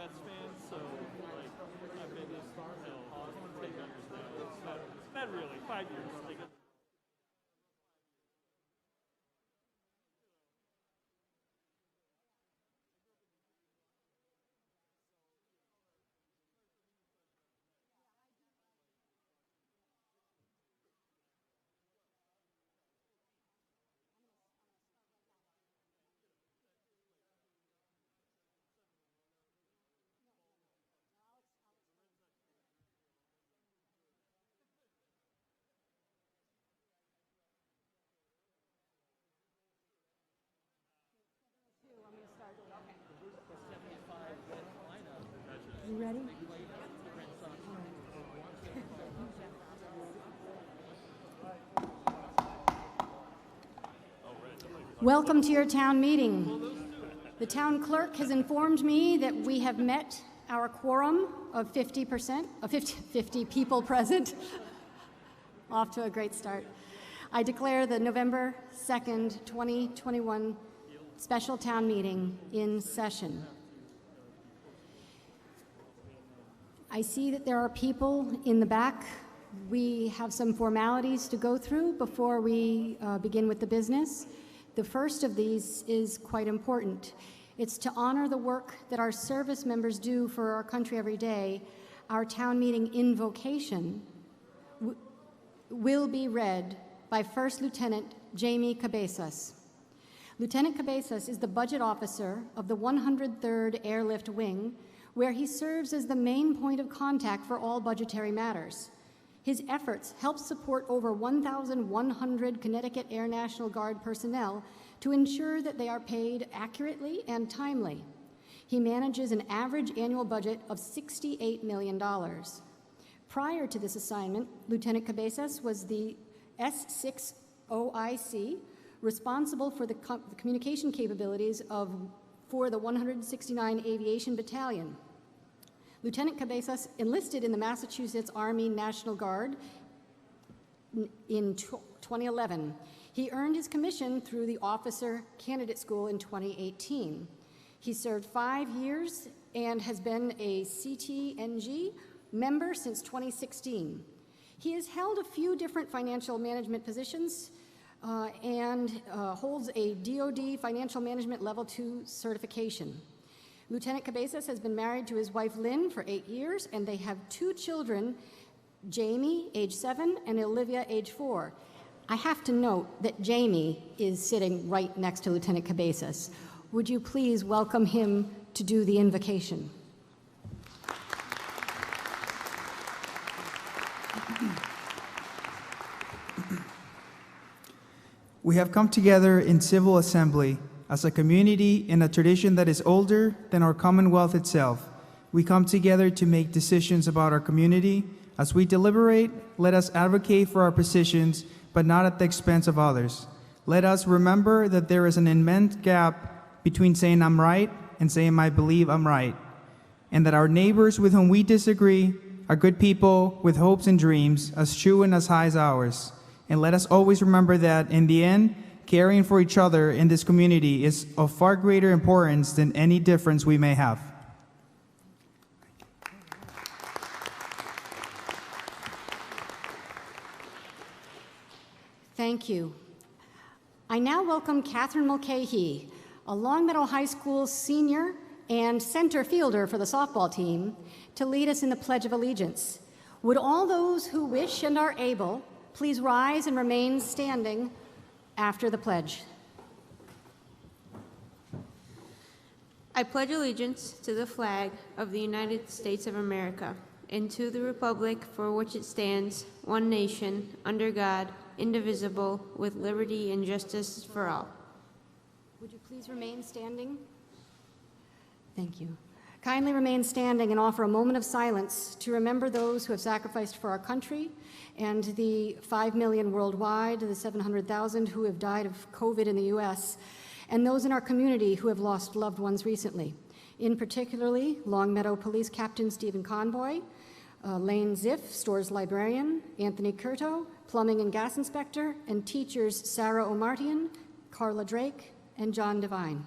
Mets fan, so like I've been in Star Hill 10 years now. Not really, 5 years. Like, You ready? Welcome to your town meeting. The town clerk has informed me that we have met our quorum of 50%, of 50 people present. Off to a great start. I declare the November 2nd, 2021 special town meeting in session. I see that there are people in the back. We have some formalities to go through before we begin with the business. The first of these is quite important. It's to honor the work that our service members do for our country every day. Our town meeting invocation will be read by First Lieutenant Jamie Cabezas. Lieutenant Cabezas is the budget officer of the 103rd Airlift Wing, where he serves as the main point of contact for all budgetary matters. His efforts help support over 1,100 Connecticut Air National Guard personnel to ensure that they are paid accurately and timely. He manages an average annual budget of $68 million. Prior to this assignment, Lieutenant Cabezas was the S6OIC, responsible for the communication capabilities for the 169 Aviation Battalion. Lieutenant Cabezas enlisted in the Massachusetts Army National Guard in 2011. He earned his commission through the Officer Candidate School in 2018. He served 5 years and has been a CTNG member since 2016. He has held a few different financial management positions and holds a DoD Financial Management Level 2 certification. Lieutenant Cabezas has been married to his wife Lynn for 8 years, and they have 2 children, Jamie, age 7, and Olivia, age 4. I have to note that Jamie is sitting right next to Lieutenant Cabezas. Would you please welcome him to do the invocation? We have come together in civil assembly as a community in a tradition that is older than our Commonwealth itself. We come together to make decisions about our community. As we deliberate, let us advocate for our positions, but not at the expense of others. Let us remember that there is an immense gap between saying I'm right and saying I believe I'm right, and that our neighbors with whom we disagree are good people with hopes and dreams as true and as high as ours. And let us always remember that, in the end, caring for each other in this community is of far greater importance than any difference we may have. Thank you. I now welcome Catherine Mulcahy, a Long Meadow High School senior and center fielder for the softball team, to lead us in the Pledge of Allegiance. Would all those who wish and are able please rise and remain standing after the pledge. I pledge allegiance to the flag of the United States of America and to the republic for which it stands, one nation, under God, indivisible, with liberty and justice for all. Would you please remain standing? Thank you. Kindly remain standing and offer a moment of silence to remember those who have sacrificed for our country and the 5 million worldwide, the 700,000 who have died of COVID in the US, and those in our community who have lost loved ones recently. In particularly, Long Meadow Police Captain Stephen Conboy, Lane Ziff, Stores Librarian, Anthony Curto, Plumbing and Gas Inspector, and teachers Sarah O'Martian, Carla Drake, and John Devine.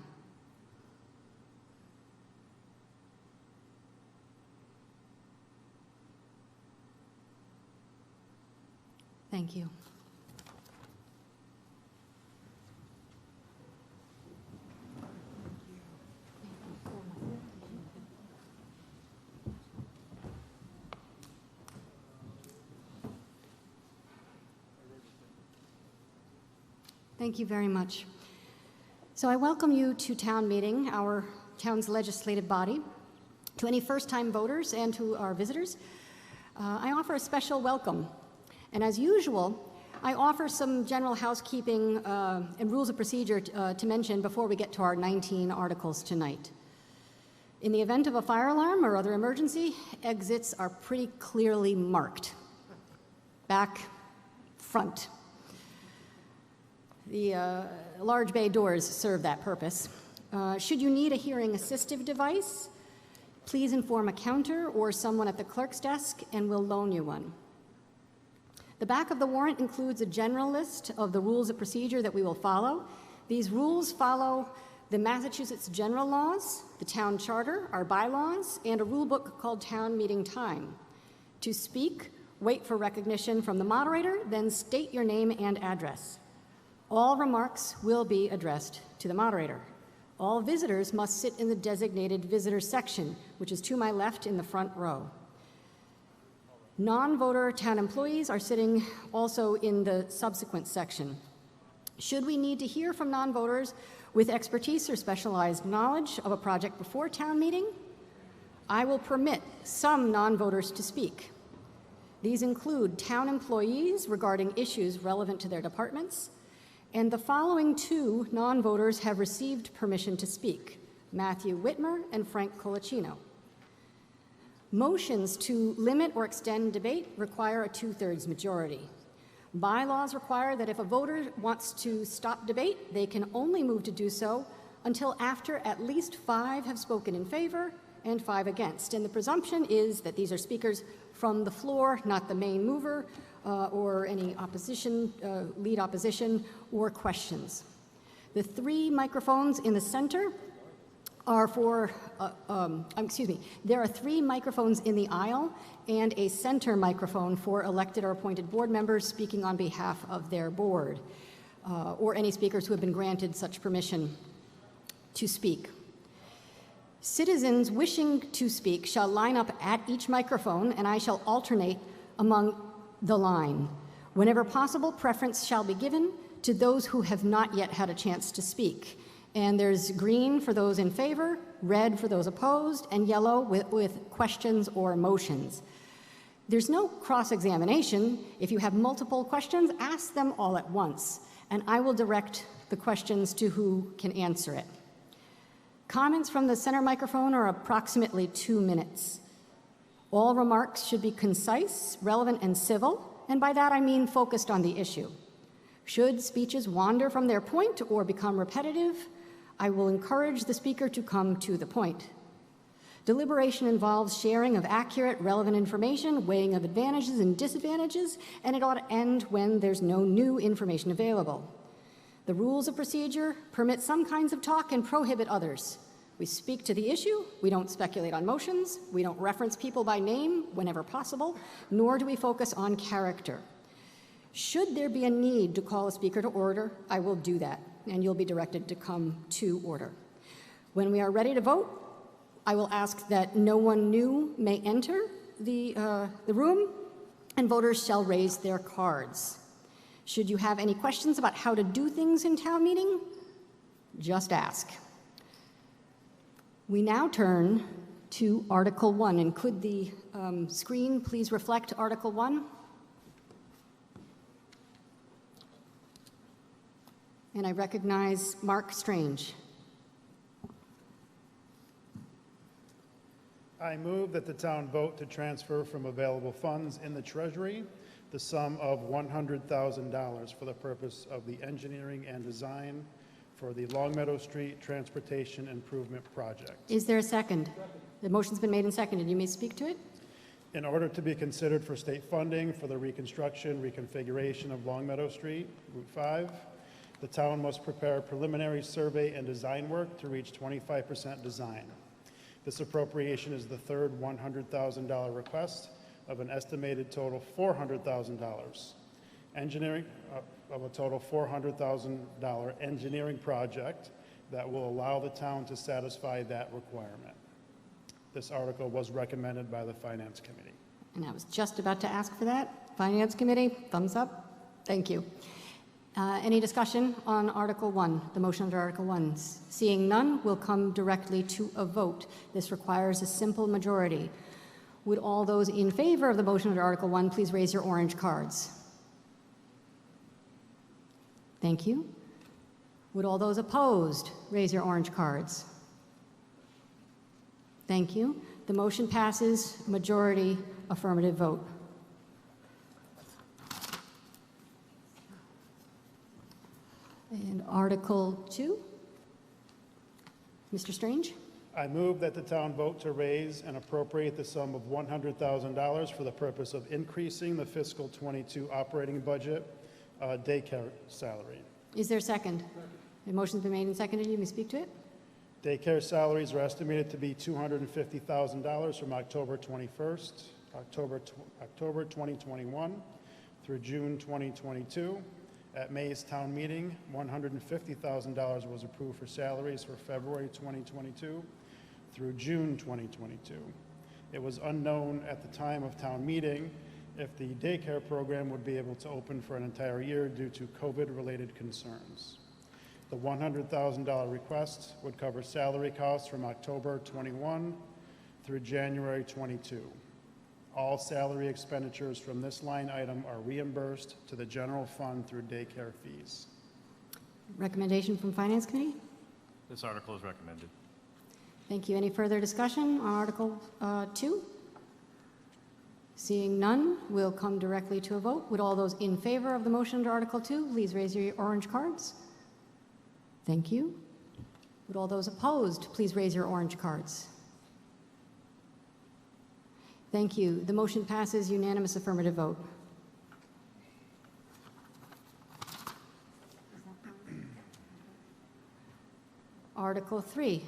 Thank you. Thank you very much. So I welcome you to town meeting, our town's legislative body. To any first-time voters and to our visitors, I offer a special welcome. And as usual, I offer some general housekeeping and rules of procedure to mention before we get to our 19 articles tonight. In the event of a fire alarm or other emergency, exits are pretty clearly marked. Back, front. The large bay doors serve that purpose. Should you need a hearing assistive device, please inform a counter or someone at the clerk's desk and we'll loan you one. The back of the warrant includes a general list of the rules of procedure that we will follow. These rules follow the Massachusetts general laws, the town charter, our bylaws, and a rule book called Town Meeting Time. To speak, wait for recognition from the moderator, then state your name and address. All remarks will be addressed to the moderator. All visitors must sit in the designated visitor section, which is to my left in the front row. Non-voter town employees are sitting also in the subsequent section. Should we need to hear from non-voters with expertise or specialized knowledge of a project before town meeting, I will permit some non-voters to speak. These include town employees regarding issues relevant to their departments, and the following two non-voters have received permission to speak, Matthew Whitmer and Frank Colicino. Motions to limit or extend debate require a 2/3 majority. Bylaws require that if a voter wants to stop debate, they can only move to do so until after at least 5 have spoken in favor and 5 against. And the presumption is that these are speakers from the floor, not the main mover, or any opposition, lead opposition, or questions. The 3 microphones in the center are for, there are 3 microphones in the aisle and a center microphone for elected or appointed board members speaking on behalf of their board, or any speakers who have been granted such permission to speak. Citizens wishing to speak shall line up at each microphone, and I shall alternate among the line. Whenever possible, preference shall be given to those who have not yet had a chance to speak. And there's green for those in favor, red for those opposed, and yellow with questions or motions. There's no cross-examination. If you have multiple questions, ask them all at once, and I will direct the questions to who can answer it. Comments from the center microphone are approximately 2 minutes. All remarks should be concise, relevant, and civil, and by that I mean focused on the issue. Should speeches wander from their point or become repetitive, I will encourage the speaker to come to the point. Deliberation involves sharing of accurate, relevant information, weighing of advantages and disadvantages, and it ought to end when there's no new information available. The rules of procedure permit some kinds of talk and prohibit others. We speak to the issue, we don't speculate on motions, we don't reference people by name whenever possible, nor do we focus on character. Should there be a need to call a speaker to order, I will do that, and you'll be directed to come to order. When we are ready to vote, I will ask that no one new may enter the room, and voters shall raise their cards. Should you have any questions about how to do things in town meeting, just ask. We now turn to Article 1, and could the screen please reflect Article 1? And I recognize Mark Strange. I move that the town vote to transfer from available funds in the Treasury the sum of $100,000 for the purpose of the engineering and design for the Longmeadow Street Transportation Improvement Project. Is there a second? The motion's been made and seconded. You may speak to it. In order to be considered for state funding for the reconstruction, reconfiguration of Longmeadow Street, Route 5, the town must prepare a preliminary survey and design work to reach 25% design. This appropriation is the third $100,000 request of an estimated total $400,000. engineering of a total $400,000 engineering project that will allow the town to satisfy that requirement. This article was recommended by the Finance Committee. And I was just about to ask for that. Finance Committee, thumbs up. Thank you. Any discussion on Article 1, the motion under Article 1? Seeing none, we'll come directly to a vote. This requires a simple majority. Would all those in favor of the motion under Article 1 please raise your orange cards? Thank you. Would all those opposed raise your orange cards? Thank you. The motion passes, majority affirmative vote. And Article 2, Mr. Strange? I move that the town vote to raise and appropriate the sum of $100,000 for the purpose of increasing the fiscal '22 operating budget daycare salary. Is there a second? The motion's been made and seconded. You may speak to it. Daycare salaries are estimated to be $250,000 from October 2021 through June 2022. At May's town meeting, $150,000 was approved for salaries for February 2022 through June 2022. It was unknown at the time of town meeting if the daycare program would be able to open for an entire year due to COVID-related concerns. The $100,000 request would cover salary costs from October 21 through January 22. All salary expenditures from this line item are reimbursed to the general fund through daycare fees. Recommendation from Finance Committee? This article is recommended. Thank you. Any further discussion on Article 2? Seeing none, we'll come directly to a vote. Would all those in favor of the motion under Article 2 please raise your orange cards? Thank you. Would all those opposed please raise your orange cards? Thank you. The motion passes, unanimous affirmative vote. Article 3,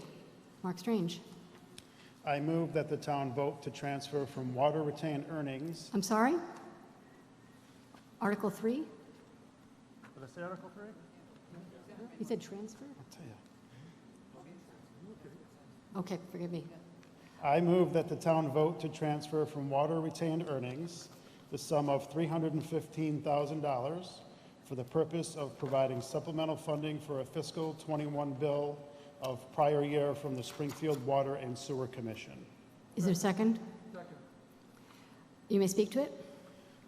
Mark Strange. I move that the town vote to transfer from water retained earnings. I'm sorry? Article 3? Did I say Article 3? You said transfer? I'll tell you. Okay, forgive me. I move that the town vote to transfer from water retained earnings the sum of $315,000 for the purpose of providing supplemental funding for a fiscal '21 bill of prior year from the Springfield Water and Sewer Commission. Is there a second? Second. You may speak to it.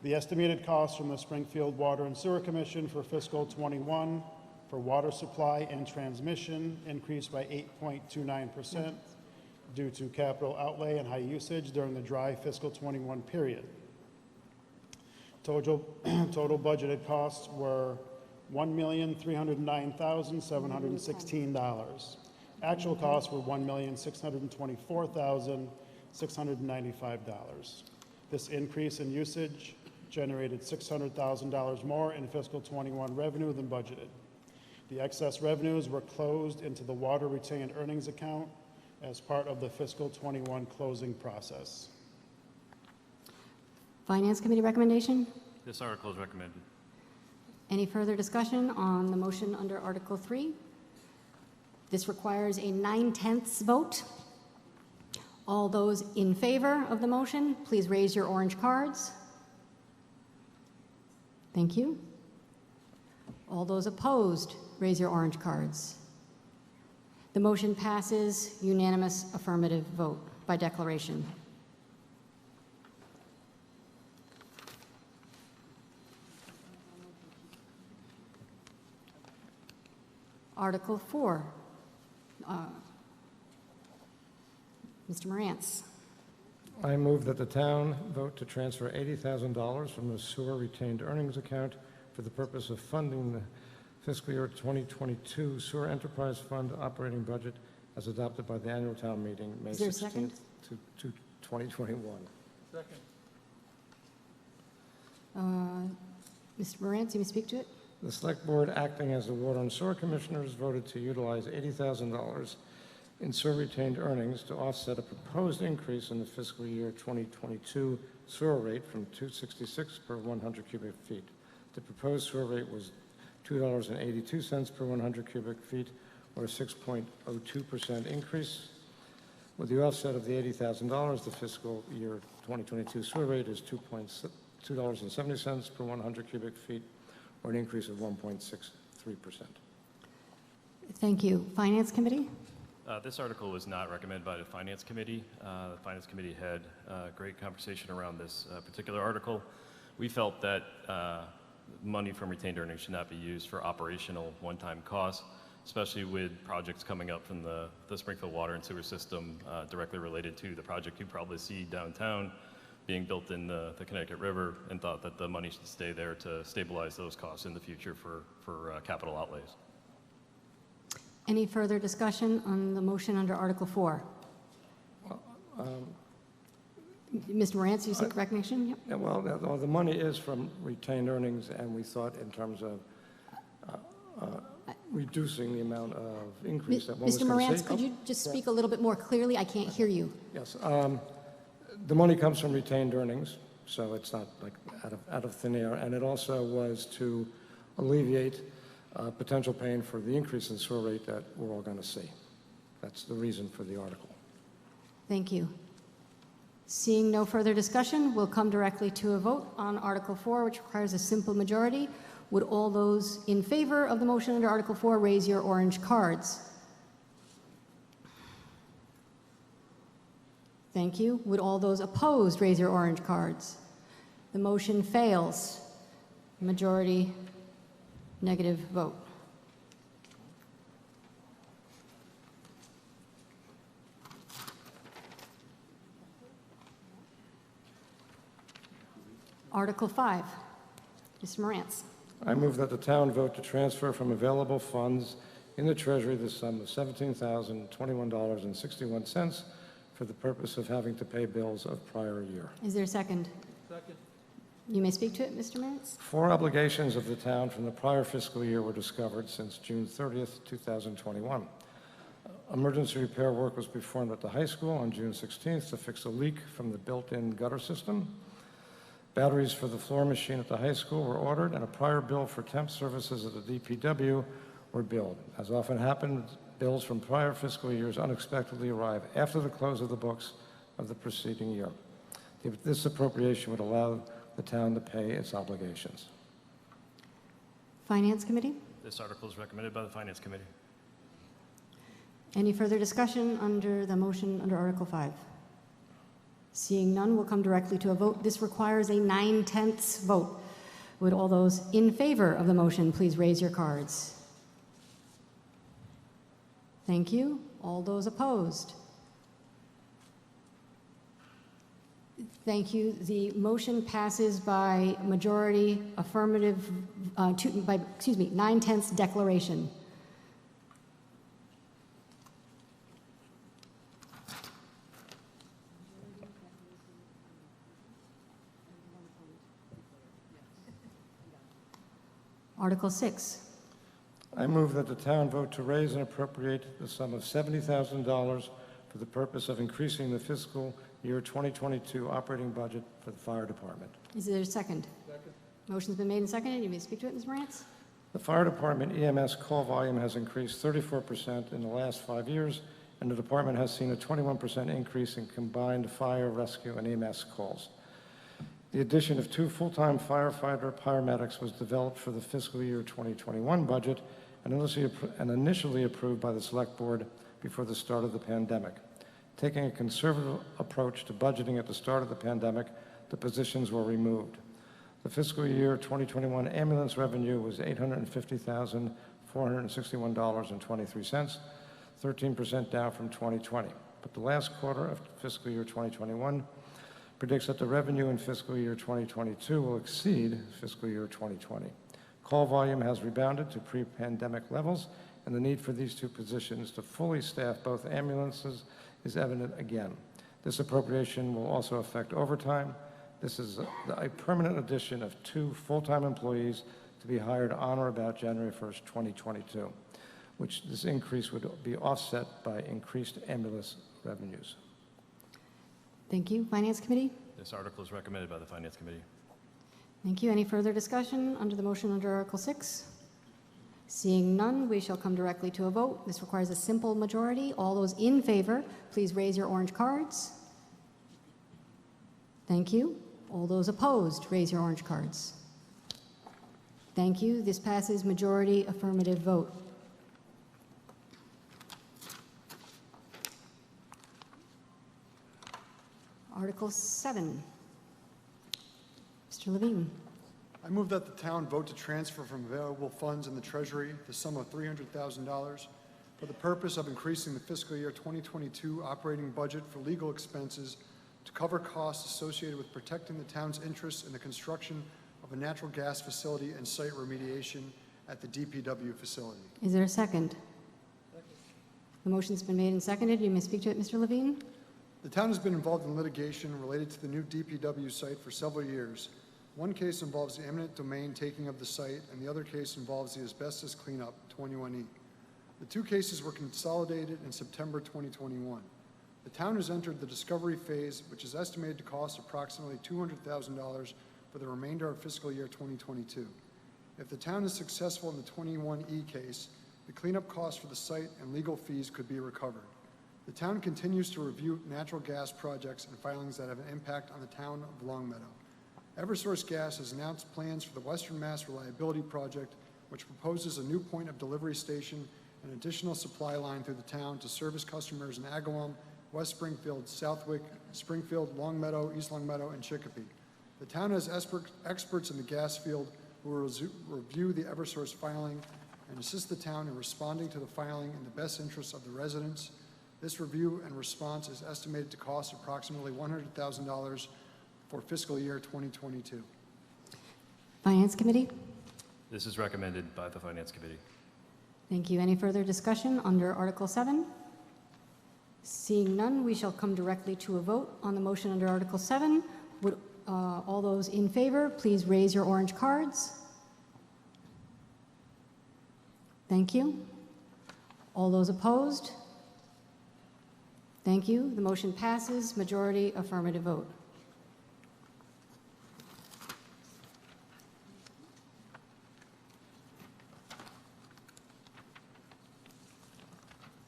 The estimated cost from the Springfield Water and Sewer Commission for fiscal '21 for water supply and transmission increased by 8.29%. Due to capital outlay and high usage during the dry fiscal '21 period. Total budgeted costs were $1,309,716. Actual costs were $1,624,695. This increase in usage generated $600,000 more in fiscal '21 revenue than budgeted. The excess revenues were closed into the water retained earnings account as part of the fiscal '21 closing process. Finance Committee recommendation? This article is recommended. Any further discussion on the motion under Article 3? This requires a 9/10 vote. All those in favor of the motion, please raise your orange cards. Thank you. All those opposed, raise your orange cards. The motion passes, unanimous affirmative vote by declaration. Article 4. Mr. Morantz. I move that the town vote to transfer $80,000 from the sewer retained earnings account for the purpose of funding the fiscal year 2022 Sewer Enterprise Fund operating budget as adopted by the annual town meeting, May 16th to 2021. Second. Mr. Morantz, you may speak to it. The Select Board, acting as the Water and Sewer Commissioners, voted to utilize $80,000 in sewer retained earnings to offset a proposed increase in the fiscal year 2022 sewer rate from $2.66 per 100 cubic feet. The proposed sewer rate was $2.82 per 100 cubic feet, or a 6.02% increase. With the offset of the $80,000, the fiscal year 2022 sewer rate is $2.70 per 100 cubic feet, or an increase of 1.63%. Thank you. Finance Committee? This article was not recommended by the Finance Committee. The Finance Committee had great conversation around this particular article. We felt that money from retained earnings should not be used for operational one-time costs, especially with projects coming up from the Springfield water and sewer system directly related to the project you probably see downtown being built in the Connecticut River, and thought that the money should stay there to stabilize those costs in the future for capital outlays. Any further discussion on the motion under Article 4? Mr. Morantz, you seek recognition? Yep. Yeah, well, the money is from retained earnings, and we thought in terms of reducing the amount of increase that one was Mr. going to Morantz, see. could you just speak a little bit more clearly? I can't hear you. Yes. The money comes from retained earnings, so it's not like out of thin air, and it also was to alleviate potential pain for the increase in sewer rate that we're all going to see. That's the reason for the article. Thank you. Seeing no further discussion, we'll come directly to a vote on Article 4, which requires a simple majority. Would all those in favor of the motion under Article 4 raise your orange cards? Thank you. Would all those opposed raise your orange cards? The motion fails. Majority negative vote. Article 5. Mr. Morantz. I move that the town vote to transfer from available funds in the Treasury the sum of $17,021.61 for the purpose of having to pay bills of prior year. Is there a second? Second. You may speak to it, Mr. Morantz. 4 obligations of the town from the prior fiscal year were discovered since June 30th, 2021. Emergency repair work was performed at the high school on June 16th to fix a leak from the built-in gutter system. Batteries for the floor machine at the high school were ordered, and a prior bill for temp services at the DPW were billed. As often happened, bills from prior fiscal years unexpectedly arrive after the close of the books of the preceding year. This appropriation would allow the town to pay its obligations. Finance Committee. This article is recommended by the Finance Committee. Any further discussion under the motion under Article 5? Seeing none, we'll come directly to a vote. This requires a 9/10 vote. Would all those in favor of the motion please raise your cards? Thank you. All those opposed? Thank you. The motion passes by majority affirmative, 9/10 declaration. Article 6. I move that the town vote to raise and appropriate the sum of $70,000 for the purpose of increasing the fiscal year 2022 operating budget for the fire department. Is there a second? Second. Motion's been made and seconded. You may speak to it, Ms. Morantz. The fire department EMS call volume has increased 34% in the last 5 years, and the department has seen a 21% increase in combined fire, rescue, and EMS calls. The addition of 2 full-time firefighter paramedics was developed for the fiscal year 2021 budget and initially approved by the Select Board before the start of the pandemic. Taking a conservative approach to budgeting at the start of the pandemic, the positions were removed. The fiscal year 2021 ambulance revenue was $850,461.23, 13% down from 2020. But the last quarter of fiscal year 2021 predicts that the revenue in fiscal year 2022 will exceed fiscal year 2020. Call volume has rebounded to pre-pandemic levels, and the need for these 2 positions to fully staff both ambulances is evident again. This appropriation will also affect overtime. This is a permanent addition of 2 full-time employees to be hired on or about January 1st, 2022, which this increase would be offset by increased ambulance revenues. Thank you. Finance Committee. This article is recommended by the Finance Committee. Thank you. Any further discussion under the motion under Article 6? Seeing none, we shall come directly to a vote. This requires a simple majority. All those in favor, please raise your orange cards. Thank you. All those opposed, raise your orange cards. Thank you. This passes majority affirmative vote. Article 7. Mr. Levine. I move that the town vote to transfer from available funds in the Treasury the sum of $300,000 for the purpose of increasing the fiscal year 2022 operating budget for legal expenses to cover costs associated with protecting the town's interests in the construction of a natural gas facility and site remediation at the DPW facility. Is there a second? The motion's been made and seconded. You may speak to it, Mr. Levine. The town has been involved in litigation related to the new DPW site for several years. One case involves the eminent domain taking of the site, and the other case involves the asbestos cleanup, 21E. The two cases were consolidated in September 2021. The town has entered the discovery phase, which is estimated to cost approximately $200,000 for the remainder of fiscal year 2022. If the town is successful in the 21E case, the cleanup costs for the site and legal fees could be recovered. The town continues to review natural gas projects and filings that have an impact on the town of Longmeadow. Eversource Gas has announced plans for the Western Mass Reliability Project, which proposes a new point of delivery station and additional supply line through the town to service customers in Agawam, West Springfield, Southwick, Springfield, Longmeadow, East Longmeadow, and Chicopee. The town has experts in the gas field who will review the Eversource filing and assist the town in responding to the filing in the best interests of the residents. This review and response is estimated to cost approximately $100,000 for fiscal year 2022. Finance Committee. This is recommended by the Finance Committee. Thank you. Any further discussion under Article 7? Seeing none, we shall come directly to a vote on the motion under Article 7. Would all those in favor please raise your orange cards? Thank you. All those opposed? Thank you. The motion passes. Majority affirmative vote.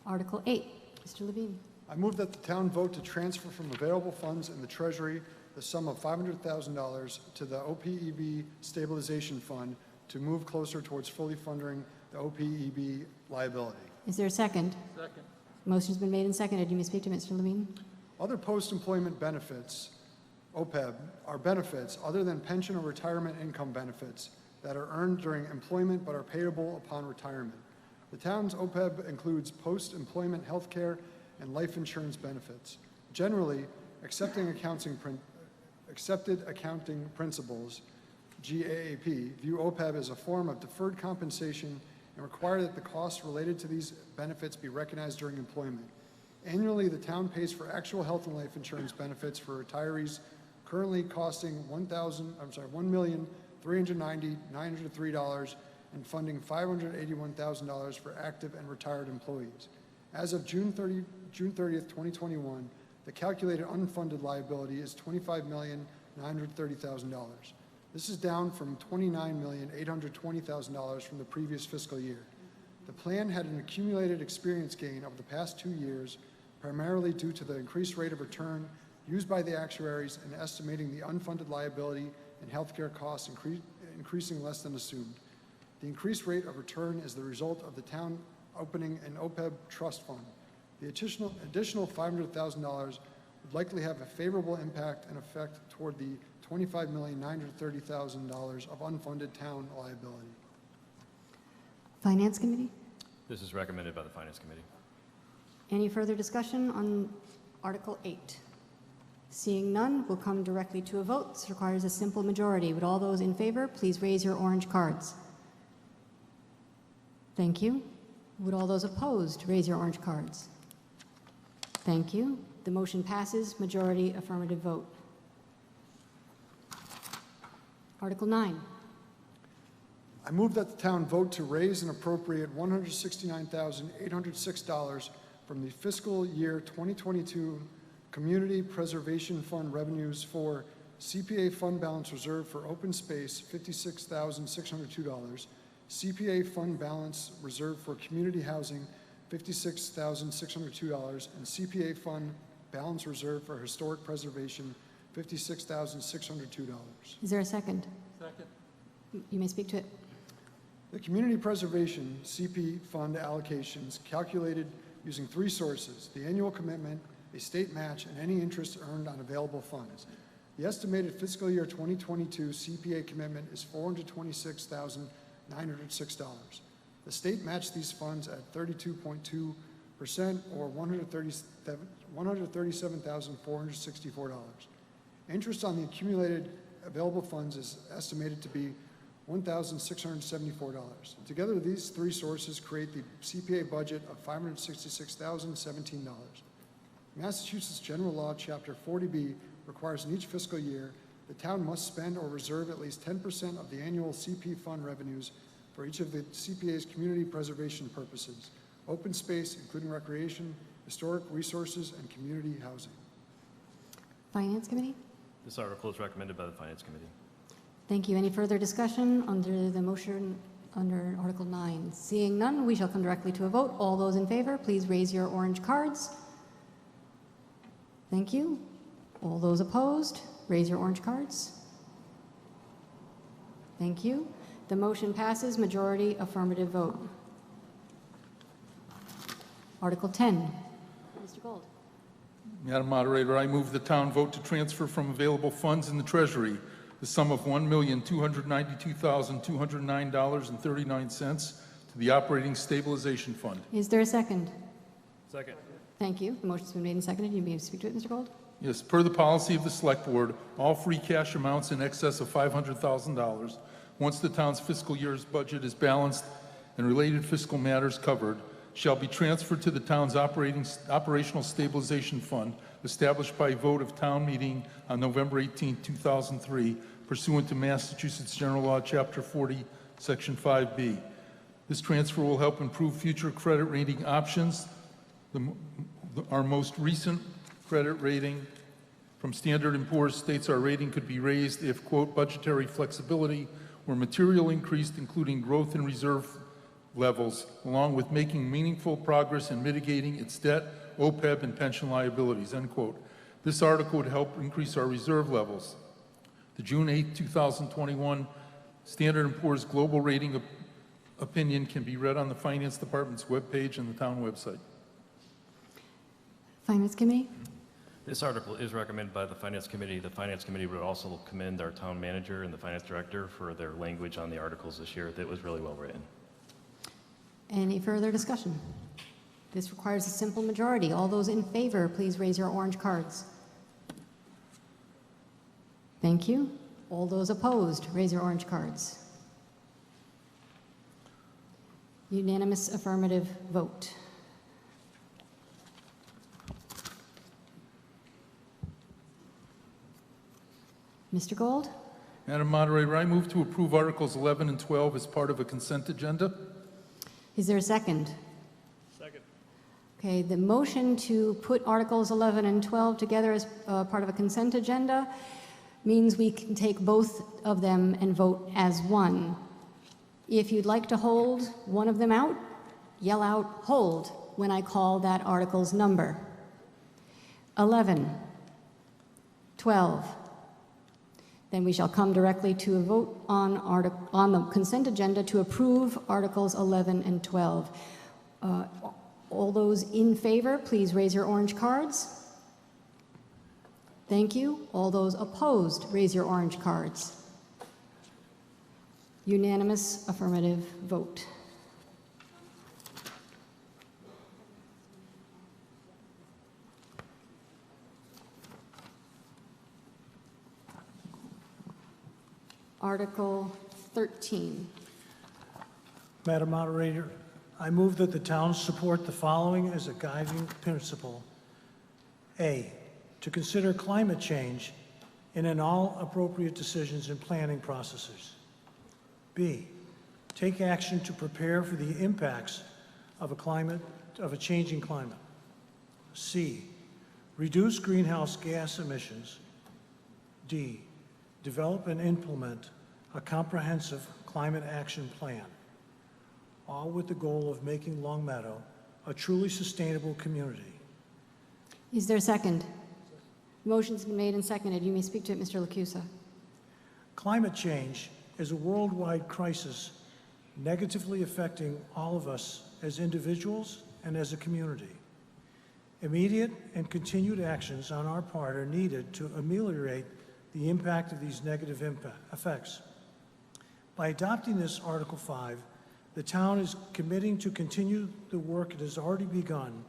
Article 8. Mr. Levine. I move that the town vote to transfer from available funds in the Treasury the sum of $500,000 to the OPEB Stabilization Fund to move closer towards fully funding the OPEB liability. Is there a second? Second. Motion's been made and seconded. You may speak to Mr. Levine. Other post-employment benefits, OPEB, are benefits other than pension or retirement income benefits that are earned during employment but are payable upon retirement. The town's OPEB includes post-employment health care and life insurance benefits. Generally, accepted accounting principles, GAAP, view OPEB as a form of deferred compensation and require that the costs related to these benefits be recognized during employment. Annually, the town pays for actual health and life insurance benefits for retirees, currently costing $1,390,903 and funding $581,000 for active and retired employees. As of June 30th, 2021, the calculated unfunded liability is $25,930,000. This is down from $29,820,000 from the previous fiscal year. The plan had an accumulated experience gain over the past 2 years, primarily due to the increased rate of return used by the actuaries in estimating the unfunded liability and healthcare costs increasing less than assumed. The increased rate of return is the result of the town opening an OPEB trust fund. The additional $500,000 would likely have a favorable impact and effect toward the $25,930,000 of unfunded town liability. Finance Committee. This is recommended by the Finance Committee. Any further discussion on Article 8? Seeing none, we'll come directly to a vote. This requires a simple majority. Would all those in favor please raise your orange cards? Thank you. Would all those opposed raise your orange cards? Thank you. The motion passes. Majority affirmative vote. Article 9. I move that the town vote to raise and appropriate $169,806 from the fiscal year 2022 Community Preservation Fund revenues for CPA fund balance reserved for open space, $56,602. CPA fund balance reserved for community housing, $56,602. And CPA fund balance reserved for historic preservation, $56,602. Is there a second? Second. You may speak to it. The community preservation CP fund allocations calculated using three sources: the annual commitment, a state match, and any interest earned on available funds. The estimated fiscal year 2022 CPA commitment is $426,906. The state matched these funds at 32.2% or $137,464. Interest on the accumulated available funds is estimated to be $1,674. Together, these three sources create the CPA budget of $566,017. Massachusetts General Law, Chapter 40B, requires in each fiscal year the town must spend or reserve at least 10% of the annual CP fund revenues for each of the CPA's community preservation purposes: open space, including recreation, historic resources, and community housing. Finance Committee? This article is recommended by the Finance Committee. Thank you. Any further discussion under the motion under Article 9? Seeing none, we shall come directly to a vote. All those in favor, please raise your orange cards. Thank you. All those opposed, raise your orange cards. Thank you. The motion passes, majority affirmative vote. Article 10. Mr. Gold. Madam Moderator, I move the town vote to transfer from available funds in the Treasury the sum of $1,292,209.39 to the Operating Stabilization Fund. Is there a second? Second. Thank you. The motion's been made and seconded. You may speak to it, Mr. Gold. Yes, per the policy of the Select Board, all free cash amounts in excess of $500,000, once the town's fiscal year's budget is balanced and related fiscal matters covered, shall be transferred to the town's operational stabilization fund established by vote of town meeting on November 18, 2003, pursuant to Massachusetts General Law, Chapter 40, Section 5B. This transfer will help improve future credit rating options. Our most recent credit rating from Standard & Poor's states our rating could be raised if, quote, budgetary flexibility were material increased, including growth in reserve levels, along with making meaningful progress in mitigating its debt, OPEB, and pension liabilities, end quote. This article would help increase our reserve levels. The June 8, 2021 Standard & Poor's Global Rating Opinion can be read on the Finance Department's webpage and the town website. Finance Committee? This article is recommended by the Finance Committee. The Finance Committee would also commend our town manager and the Finance Director for their language on the articles this year. That was really well written. Any further discussion? This requires a simple majority. All those in favor, please raise your orange cards. Thank you. All those opposed, raise your orange cards. Unanimous affirmative vote. Mr. Gold? Madam Moderator, I move to approve Articles 11 and 12 as part of a consent agenda. Is there a second? Second. Okay, the motion to put Articles 11 and 12 together as part of a consent agenda means we can take both of them and vote as one. If you'd like to hold one of them out, yell out, "Hold," when I call that article's number. 11, 12. Then we shall come directly to a vote on the consent agenda to approve Articles 11 and 12. All those in favor, please raise your orange cards. Thank you. All those opposed, raise your orange cards. Unanimous affirmative vote. Article 13. Madam Moderator, I move that the town support the following as a guiding principle. A, to consider climate change in all appropriate decisions and planning processes. B, take action to prepare for the impacts of a changing climate. C, reduce greenhouse gas emissions. D, develop and implement a comprehensive climate action plan, all with the goal of making Long Meadow a truly sustainable community. Is there a second? Motion's been made and seconded. You may speak to it, Mr. Lacusa. Climate change is a worldwide crisis negatively affecting all of us as individuals and as a community. Immediate and continued actions on our part are needed to ameliorate the impact of these negative effects. By adopting this Article 5, the town is committing to continue the work it has already begun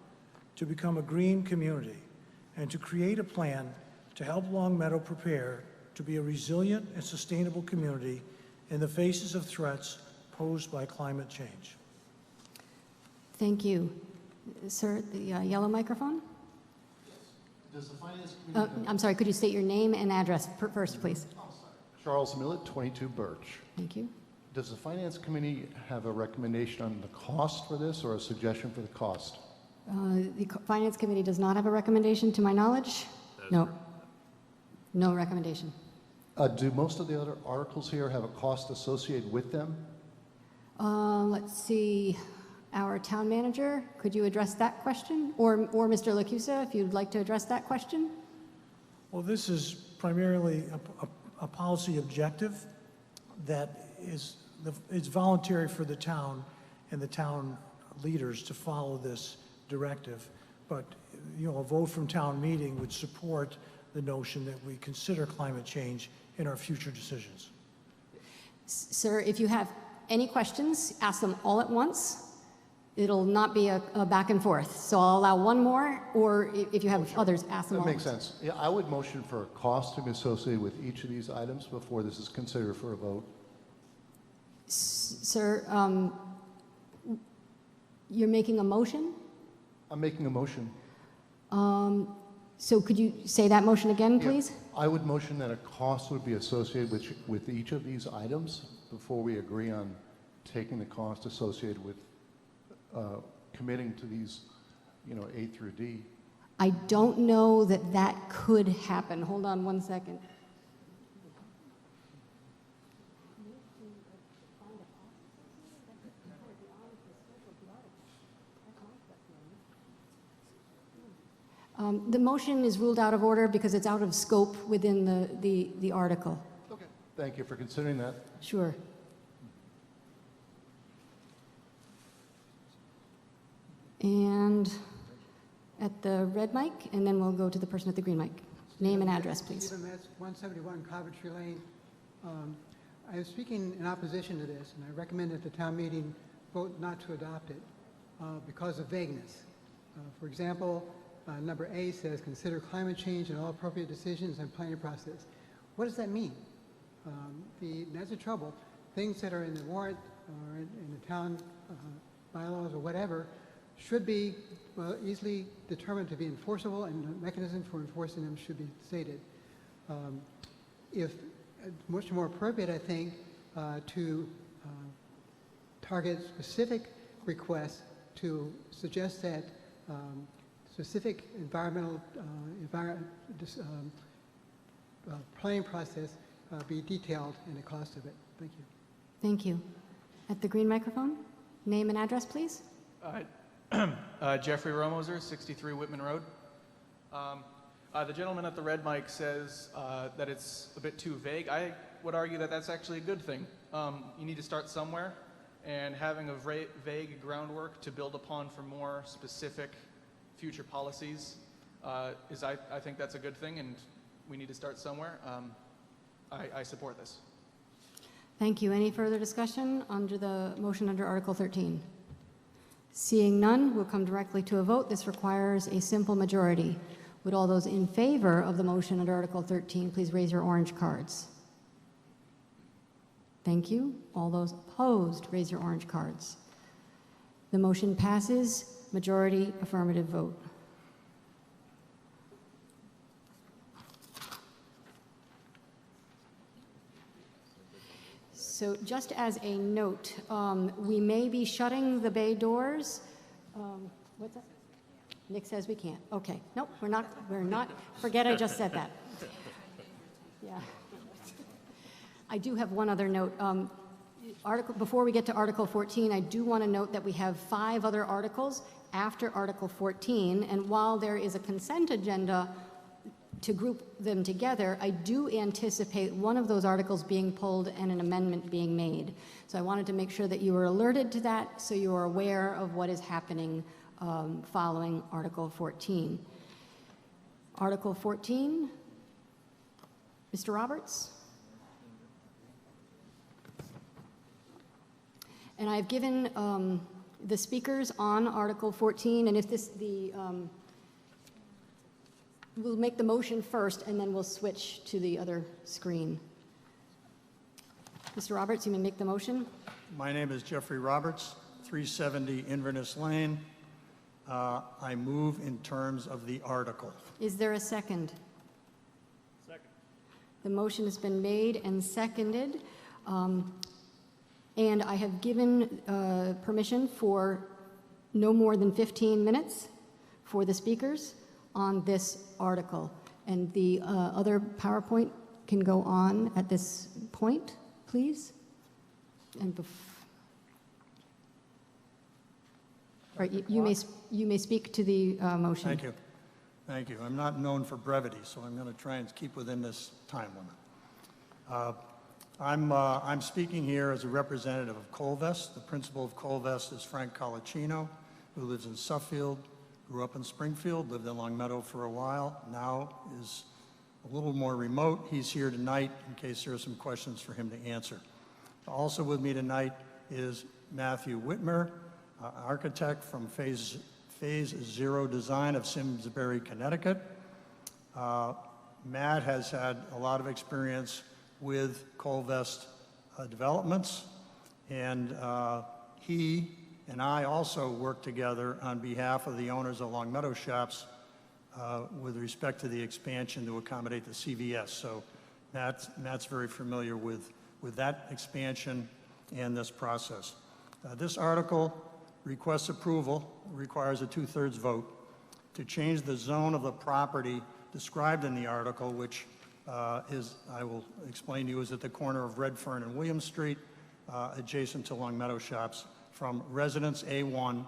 to become a green community and to create a plan to help Long Meadow prepare to be a resilient and sustainable community in the faces of threats posed by climate change. Thank you. Sir, the yellow microphone? Does the Finance Committee... I'm sorry, could you state your name and address first, please? Charles Millett, 22 Birch. Thank you. Does the Finance Committee have a recommendation on the cost for this or a suggestion for the cost? The Finance Committee does not have a recommendation, to my knowledge. No. No recommendation. Do most of the other articles here have a cost associated with them? Let's see. Our town manager, could you address that question? Or Mr. Lacusa, if you'd like to address that question? Well, this is primarily a policy objective that is it's voluntary for the town and the town leaders to follow this directive. But, you know, a vote from town meeting would support the notion that we consider climate change in our future decisions. Sir, if you have any questions, ask them all at once. It'll not be a back and forth. So I'll allow one more, or if you have others, ask them all. That makes sense. Yeah, I would motion for a cost to be associated with each of these items before this is considered for a vote. Sir, you're making a motion? I'm making a motion. So could you say that motion again, please? Yeah, I would motion that a cost would be associated with each of these items before we agree on taking the cost associated with committing to these, you know, A through D. I don't know that that could happen. Hold on one second. The motion is ruled out of order because it's out of scope within the article. Okay. Thank you for considering that. Sure. And at the red mic, and then we'll go to the person at the green mic. Name and address, please. Stephen Metz, 171 Coventry Lane. I am speaking in opposition to this, and I recommend that the town meeting vote not to adopt it because of vagueness. For example, number A says, consider climate change in all appropriate decisions and planning process. What does that mean? That's the trouble. Things that are in the warrant or in the town bylaws or whatever should be easily determined to be enforceable, and the mechanism for enforcing them should be stated. If much more appropriate, I think, to target specific requests to suggest that specific environmental planning process be detailed and the cost of it. Thank you. Thank you. At the green microphone, name and address, please. Jeffrey Romoser, 63 Whitman Road. The gentleman at the red mic says that it's a bit too vague. I would argue that that's actually a good thing. You need to start somewhere, and having a vague groundwork to build upon for more specific future policies I think that's a good thing, and we need to start somewhere. I support this. Thank you. Any further discussion under the motion under Article 13? Seeing none, we'll come directly to a vote. This requires a simple majority. Would all those in favor of the motion under Article 13 please raise your orange cards? Thank you. All those opposed, raise your orange cards. The motion passes, majority affirmative vote. So just as a note, we may be shutting the bay doors. What's that? Nick says we can't. Okay. Nope, we're not. Forget I just said that. Yeah. I do have one other note. Before we get to Article 14, I do want to note that we have 5 other articles after Article 14, and while there is a consent agenda to group them together, I do anticipate one of those articles being pulled and an amendment being made. So I wanted to make sure that you were alerted to that, so you are aware of what is happening following Article 14. Article 14, Mr. Roberts? And I've given the speakers on Article 14, and if we'll make the motion first, and then we'll switch to the other screen. Mr. Roberts, you may make the motion. My name is Jeffrey Roberts, 370 Inverness Lane. I move in terms of the article. Is there a second? Second. The motion has been made and seconded. And I have given permission for no more than 15 minutes for the speakers on this article. And the other PowerPoint can go on at this point, please. And all right, you may speak to the motion. Thank you. Thank you. I'm not known for brevity, so I'm going to try and keep within this time limit. I'm speaking here as a representative of Colvest. The principal of Colvest is Frank Colacino, who lives in Suffield, grew up in Springfield, lived in Long Meadow for a while, now is a little more remote. He's here tonight in case there are some questions for him to answer. Also with me tonight is Matthew Whitmer, architect from Phase Zero Design of Simsbury, Connecticut. Matt has had a lot of experience with Colvest developments, and he and I also work together on behalf of the owners of Long Meadow Shops with respect to the expansion to accommodate the CVS. So Matt's very familiar with that expansion and this process. This article requests approval, requires a 2/3 vote to change the zone of the property described in the article, which I will explain to you, is at the corner of Redfern and William Street, adjacent to Long Meadow Shops, from Residence A1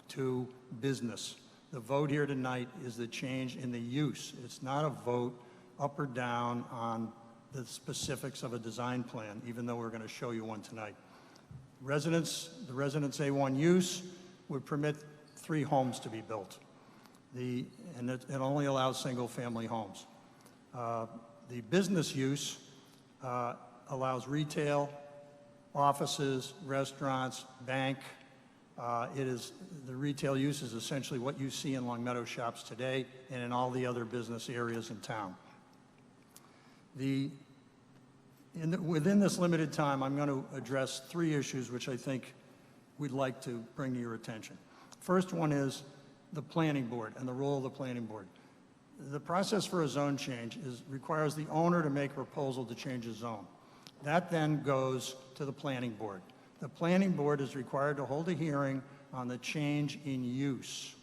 to business. The vote here tonight is the change in the use. It's not a vote up or down on the specifics of a design plan, even though we're going to show you one tonight. The Residence A1 use would permit 3 homes to be built. And it only allows single-family homes. The business use allows retail, offices, restaurants, bank. The retail use is essentially what you see in Long Meadow Shops today and in all the other business areas in town. Within this limited time, I'm going to address 3 issues which I think we'd like to bring to your attention. First one is the planning board and the role of the planning board. The process for a zone change requires the owner to make a proposal to change a zone. That then goes to the planning board. The planning board is required to hold a hearing on the change in use.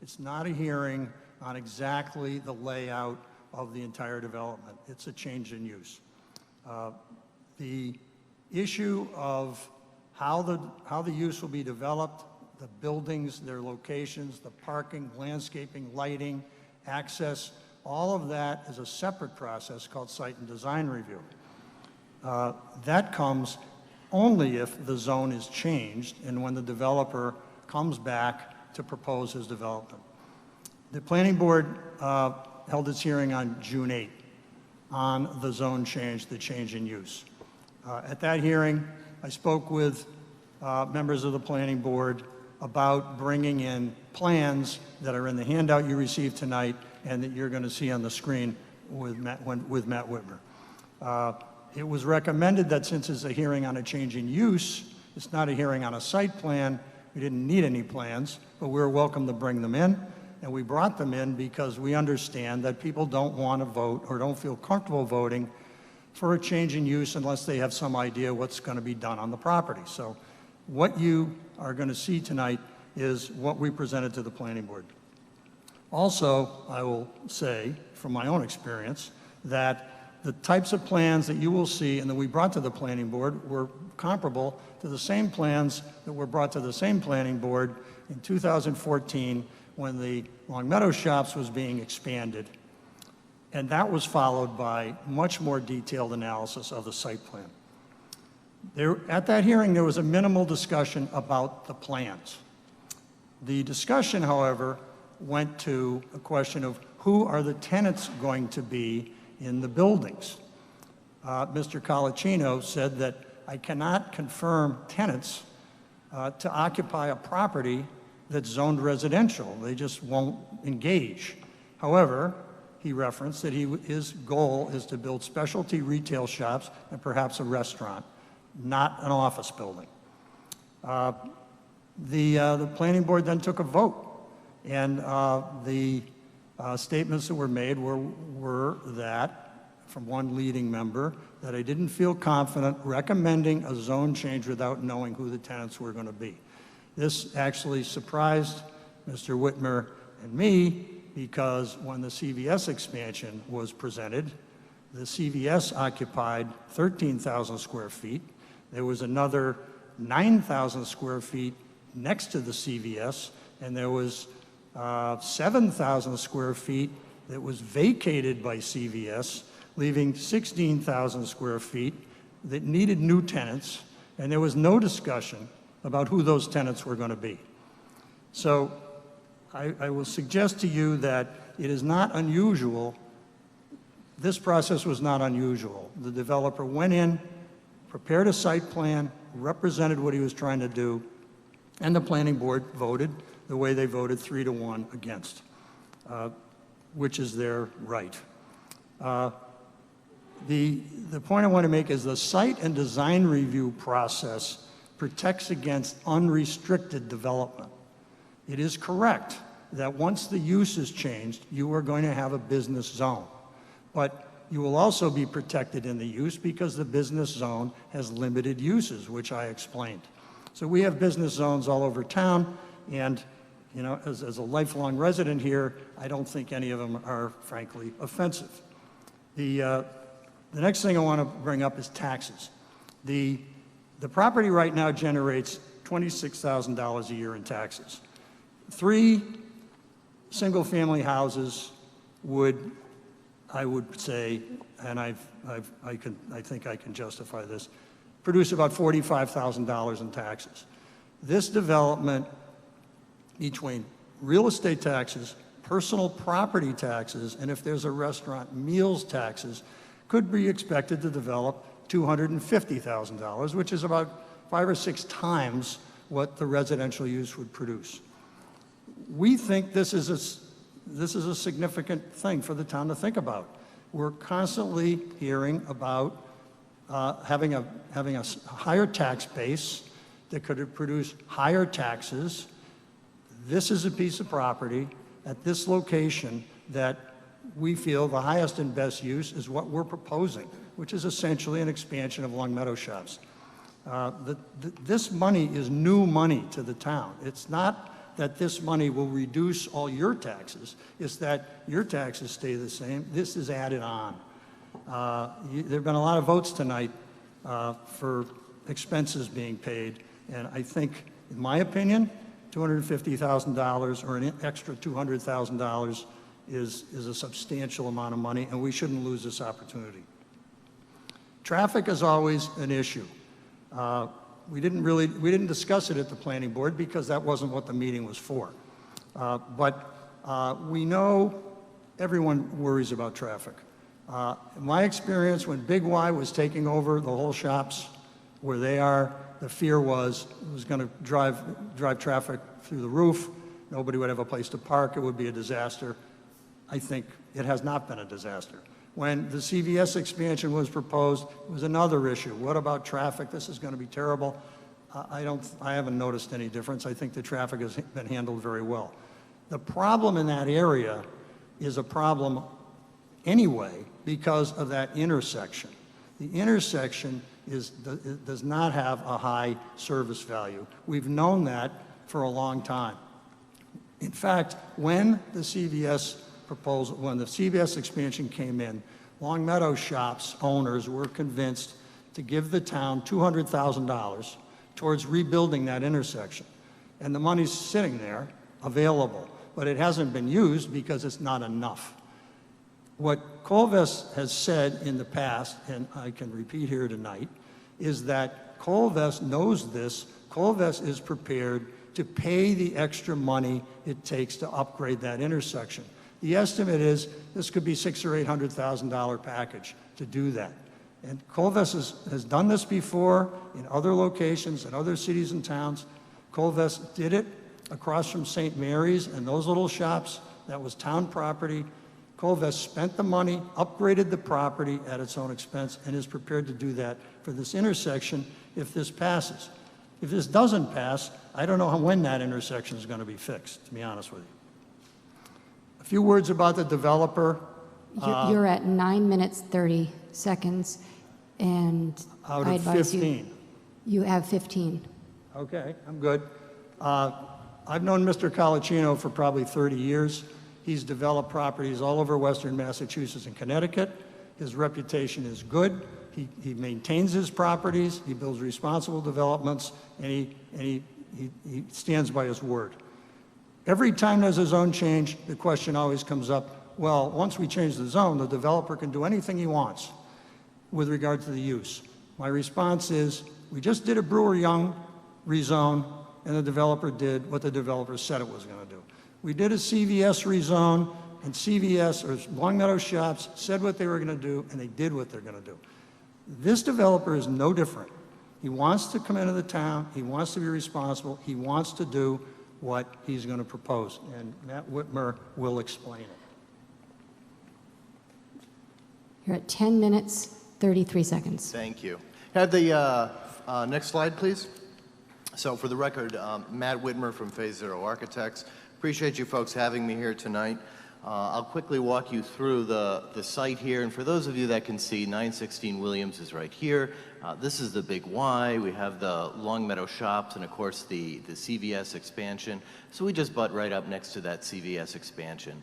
It's not a hearing on exactly the layout of the entire development. It's a change in use. The issue of how the use will be developed, the buildings, their locations, the parking, landscaping, lighting, access, all of that is a separate process called site and design review. That comes only if the zone is changed and when the developer comes back to propose his development. The planning board held its hearing on June 8th on the zone change, the change in use. At that hearing, I spoke with members of the planning board about bringing in plans that are in the handout you received tonight and that you're going to see on the screen with Matt Whitmer. It was recommended that since it's a hearing on a change in use, it's not a hearing on a site plan, we didn't need any plans, but we were welcome to bring them in. And we brought them in because we understand that people don't want to vote or don't feel comfortable voting for a change in use unless they have some idea what's going to be done on the property. So what you are going to see tonight is what we presented to the planning board. Also, I will say from my own experience that the types of plans that you will see and that we brought to the planning board were comparable to the same plans that were brought to the same planning board in 2014 when the Long Meadow Shops was being expanded. And that was followed by much more detailed analysis of the site plan. At that hearing, there was a minimal discussion about the plans. The discussion, however, went to a question of who are the tenants going to be in the buildings. Mr. Colacino said that I cannot confirm tenants to occupy a property that's zoned residential. They just won't engage. However, he referenced that his goal is to build specialty retail shops and perhaps a restaurant, not an office building. The planning board then took a vote, and the statements that were made were that, from one leading member, that I didn't feel confident recommending a zone change without knowing who the tenants were going to be. This actually surprised Mr. Whitmer and me, because when the CVS expansion was presented, the CVS occupied 13,000 square feet. There was another 9,000 square feet next to the CVS, and there was 7,000 square feet that was vacated by CVS, leaving 16,000 square feet that needed new tenants, and there was no discussion about who those tenants were going to be. So I will suggest to you that it is not unusual. This process was not unusual. The developer went in, prepared a site plan, represented what he was trying to do, and the planning board voted the way they voted 3-1 against, which is their right. The point I want to make is the site and design review process protects against unrestricted development. It is correct that once the use is changed, you are going to have a business zone. But you will also be protected in the use because the business zone has limited uses, which I explained. So we have business zones all over town, and you know, as a lifelong resident here, I don't think any of them are, frankly, offensive. The next thing I want to bring up is taxes. The property right now generates $26,000 a year in taxes. 3 single-family houses would, I would say, and I think I can justify this, produce about $45,000 in taxes. This development, between real estate taxes, personal property taxes, and if there's a restaurant, meals taxes, could be expected to develop $250,000, which is about 5 or 6 times what the residential use would produce. We think this is a significant thing for the town to think about. We're constantly hearing about having a higher tax base that could produce higher taxes. This is a piece of property at this location that we feel the highest and best use is what we're proposing, which is essentially an expansion of Long Meadow Shops. This money is new money to the town. It's not that this money will reduce all your taxes. It's that your taxes stay the same. This is added on. There have been a lot of votes tonight for expenses being paid, and I think, in my opinion, $250,000 or an extra $200,000 is a substantial amount of money, and we shouldn't lose this opportunity. Traffic is always an issue. We didn't discuss it at the planning board because that wasn't what the meeting was for. But we know everyone worries about traffic. In my experience, when Big Y was taking over the whole shops where they are, the fear was it was going to drive traffic through the roof. Nobody would have a place to park. It would be a disaster. I think it has not been a disaster. When the CVS expansion was proposed, it was another issue. What about traffic? This is going to be terrible. I haven't noticed any difference. I think the traffic has been handled very well. The problem in that area is a problem anyway because of that intersection. The intersection does not have a high service value. We've known that for a long time. In fact, when the CVS expansion came in, Long Meadow Shops owners were convinced to give the town $200,000 towards rebuilding that intersection. And the money's sitting there, available, but it hasn't been used because it's not enough. What Colvest has said in the past, and I can repeat here tonight, is that Colvest knows this. Colvest is prepared to pay the extra money it takes to upgrade that intersection. The estimate is this could be $600,000 or $800,000 package to do that. And Colvest has done this before in other locations, in other cities and towns. Colvest did it across from St. Mary's and those little shops. That was town property. Colvest spent the money, upgraded the property at its own expense, and is prepared to do that for this intersection if this passes. If this doesn't pass, I don't know when that intersection is going to be fixed, to be honest with you. A few words about the developer. You're at 9 minutes, 30 seconds, and Out I of advise 15. You have 15. Okay, I'm good. I've known Mr. Colicino for probably 30 years. He's developed properties all over Western Massachusetts and Connecticut. His reputation is good. He maintains his properties, he builds responsible developments, and he stands by his word. Every time there's a zone change, the question always comes up, well, once we change the zone, the developer can do anything he wants with regard to the use. My response is, we just did a Brewer Young rezone, and the developer did what the developer said it was going to do. We did a CVS rezone, and CVS, or Long Meadow Shops, said what they were going to do, and they did what they're going to do. This developer is no different. He wants to come into the town, he wants to be responsible, he wants to do what he's going to propose, and Matt Whitmer will explain it. You're at 10 minutes, 33 seconds. Thank you. Have the next slide, please. So for the record, Matt Whitmer from Phase Zero Architects. Appreciate you folks having me here tonight. I'll quickly walk you through the site here, and for those of you that can see, 916 Williams is right here. This is the big Y. We have the Long Meadow Shops and, of course, the CVS expansion. So we just butt right up next to that CVS expansion.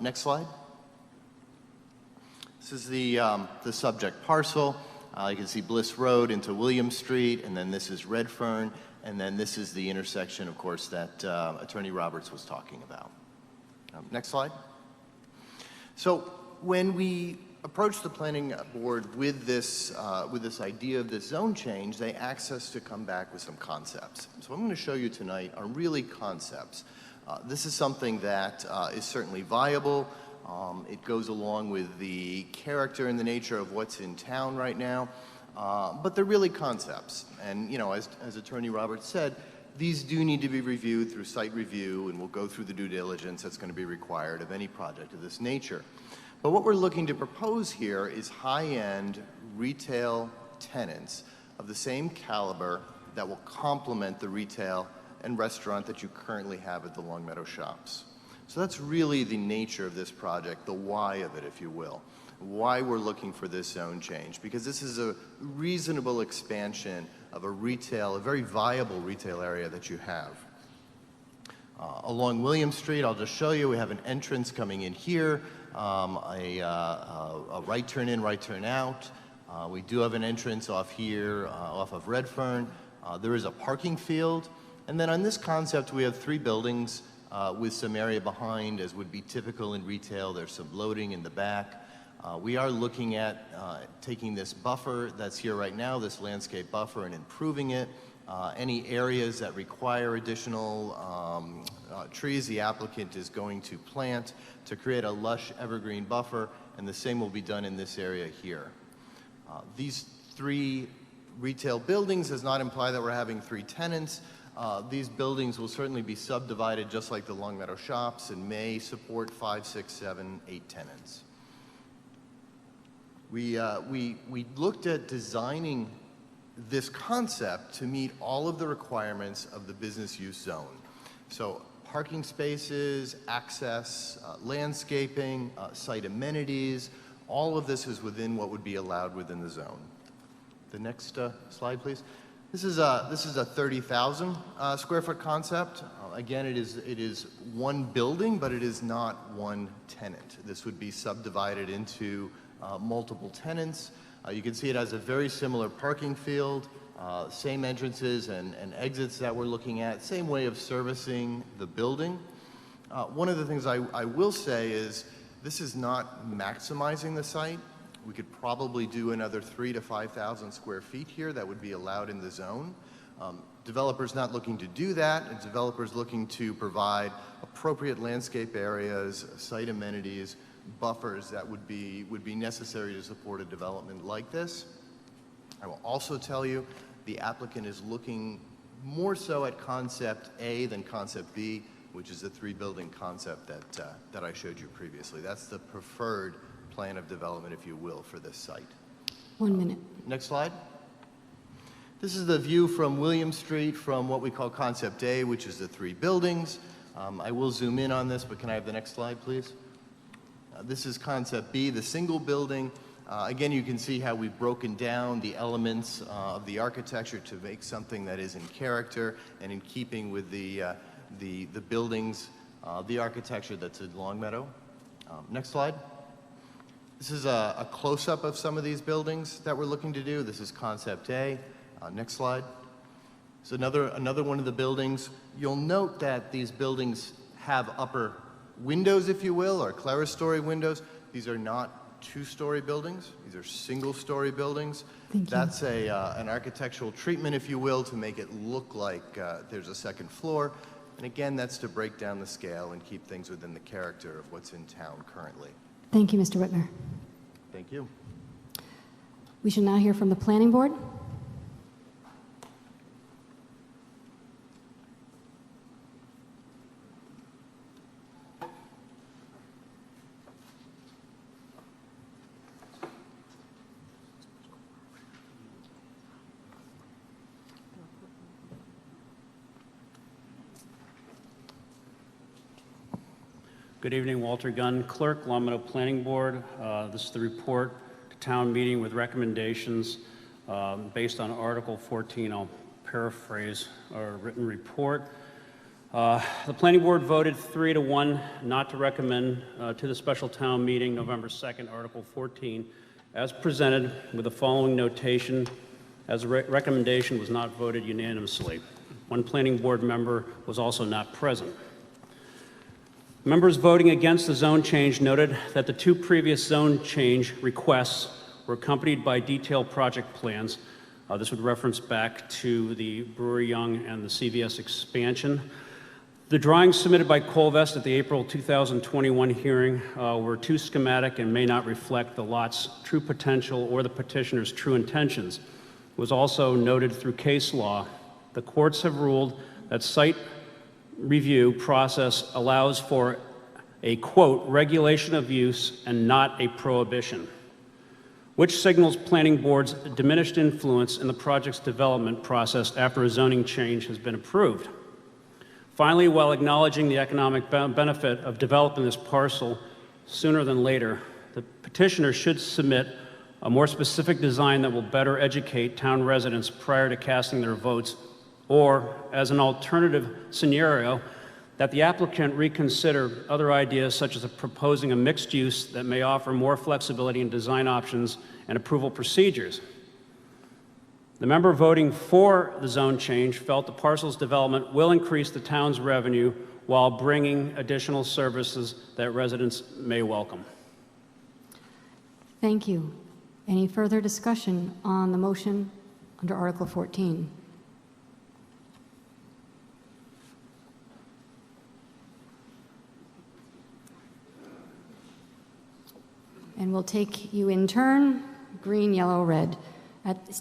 Next slide. This is the subject parcel. You can see Bliss Road into William Street, and then this is Redfern, and then this is the intersection, of course, that Attorney Roberts was talking about. Next slide. So when we approached the planning board with this idea of this zone change, they asked us to come back with some concepts. So what I'm going to show you tonight are really concepts. This is something that is certainly viable. It goes along with the character and the nature of what's in town right now, but they're really concepts. And, you know, as Attorney Roberts said, these do need to be reviewed through site review, and we'll go through the due diligence that's going to be required of any project of this nature. But what we're looking to propose here is high-end retail tenants of the same caliber that will complement the retail and restaurant that you currently have at the Long Meadow Shops. So that's really the nature of this project, the why of it, if you will. Why we're looking for this zone change, because this is a reasonable expansion of a very viable retail area that you have. Along William Street, I'll just show you, we have an entrance coming in here, a right turn in, right turn out. We do have an entrance off here, off of Redfern. There is a parking field. And then on this concept, we have 3 buildings with some area behind, as would be typical in retail. There's some loading in the back. We are looking at taking this buffer that's here right now, this landscape buffer, and improving it. Any areas that require additional trees, the applicant is going to plant to create a lush evergreen buffer, and the same will be done in this area here. These 3 retail buildings does not imply that we're having 3 tenants. These buildings will certainly be subdivided just like the Long Meadow Shops and may support 5, 6, 7, 8 tenants. We looked at designing this concept to meet all of the requirements of the business use zone. So parking spaces, access, landscaping, site amenities, all of this is within what would be allowed within the zone. The next slide, please. This is a 30,000 square foot concept. Again, it is one building, but it is not one tenant. This would be subdivided into multiple tenants. You can see it has a very similar parking field, same entrances and exits that we're looking at, same way of servicing the building. One of the things I will say is this is not maximizing the site. We could probably do another 3,000 to 5,000 square feet here that would be allowed in the zone. Developers not looking to do that, and developers looking to provide appropriate landscape areas, site amenities, buffers that would be necessary to support a development like this. I will also tell you the applicant is looking more so at concept A than concept B, which is the 3-building concept that I showed you previously. That's the preferred plan of development, if you will, for this site. 1 minute. Next slide. This is the view from William Street from what we call concept A, which is the 3 buildings. I will zoom in on this, but can I have the next slide, please? This is concept B, the single building. Again, you can see how we've broken down the elements of the architecture to make something that is in character and in keeping with the buildings, the architecture that's in Longmeadow. Next slide. This is a close-up of some of these buildings that we're looking to do. This is concept A. Next slide. So another one of the buildings. You'll note that these buildings have upper windows, if you will, or clerestory windows. These are not 2-story buildings. These are single-story buildings. That's an architectural treatment, if you will, to make it look like there's a second floor. And again, that's to break down the scale and keep things within the character of what's in town currently. Thank you, Mr. Whitmer. Thank you. We shall now hear from the Planning Board. Good evening, Walter Gunn, Clerk, Longmeadow Planning Board. This is the report to town meeting with recommendations based on Article 14. I'll paraphrase our written report. The Planning Board voted 3-1 not to recommend to the special town meeting November 2nd, Article 14, as presented with the following notation, as a recommendation was not voted unanimously. One Planning Board member was also not present. Members voting against the zone change noted that the 2 previous zone change requests were accompanied by detailed project plans. This would reference back to the Brewery Young and the CVS expansion. The drawings submitted by Colvest at the April 2021 hearing were too schematic and may not reflect the lot's true potential or the petitioner's true intentions. It was also noted through case law. The courts have ruled that site review process allows for a, quote, regulation of use and not a prohibition, which signals planning board's diminished influence in the project's development process after a zoning change has been approved. Finally, while acknowledging the economic benefit of developing this parcel sooner than later, the petitioner should submit a more specific design that will better educate town residents prior to casting their votes, or, as an alternative scenario, that the applicant reconsider other ideas such as proposing a mixed use that may offer more flexibility in design options and approval procedures. The member voting for the zone change felt the parcel's development will increase the town's revenue while bringing additional services that residents may welcome. Thank you. Any further discussion on the motion under Article 14? And we'll take you in turn, green, yellow, red.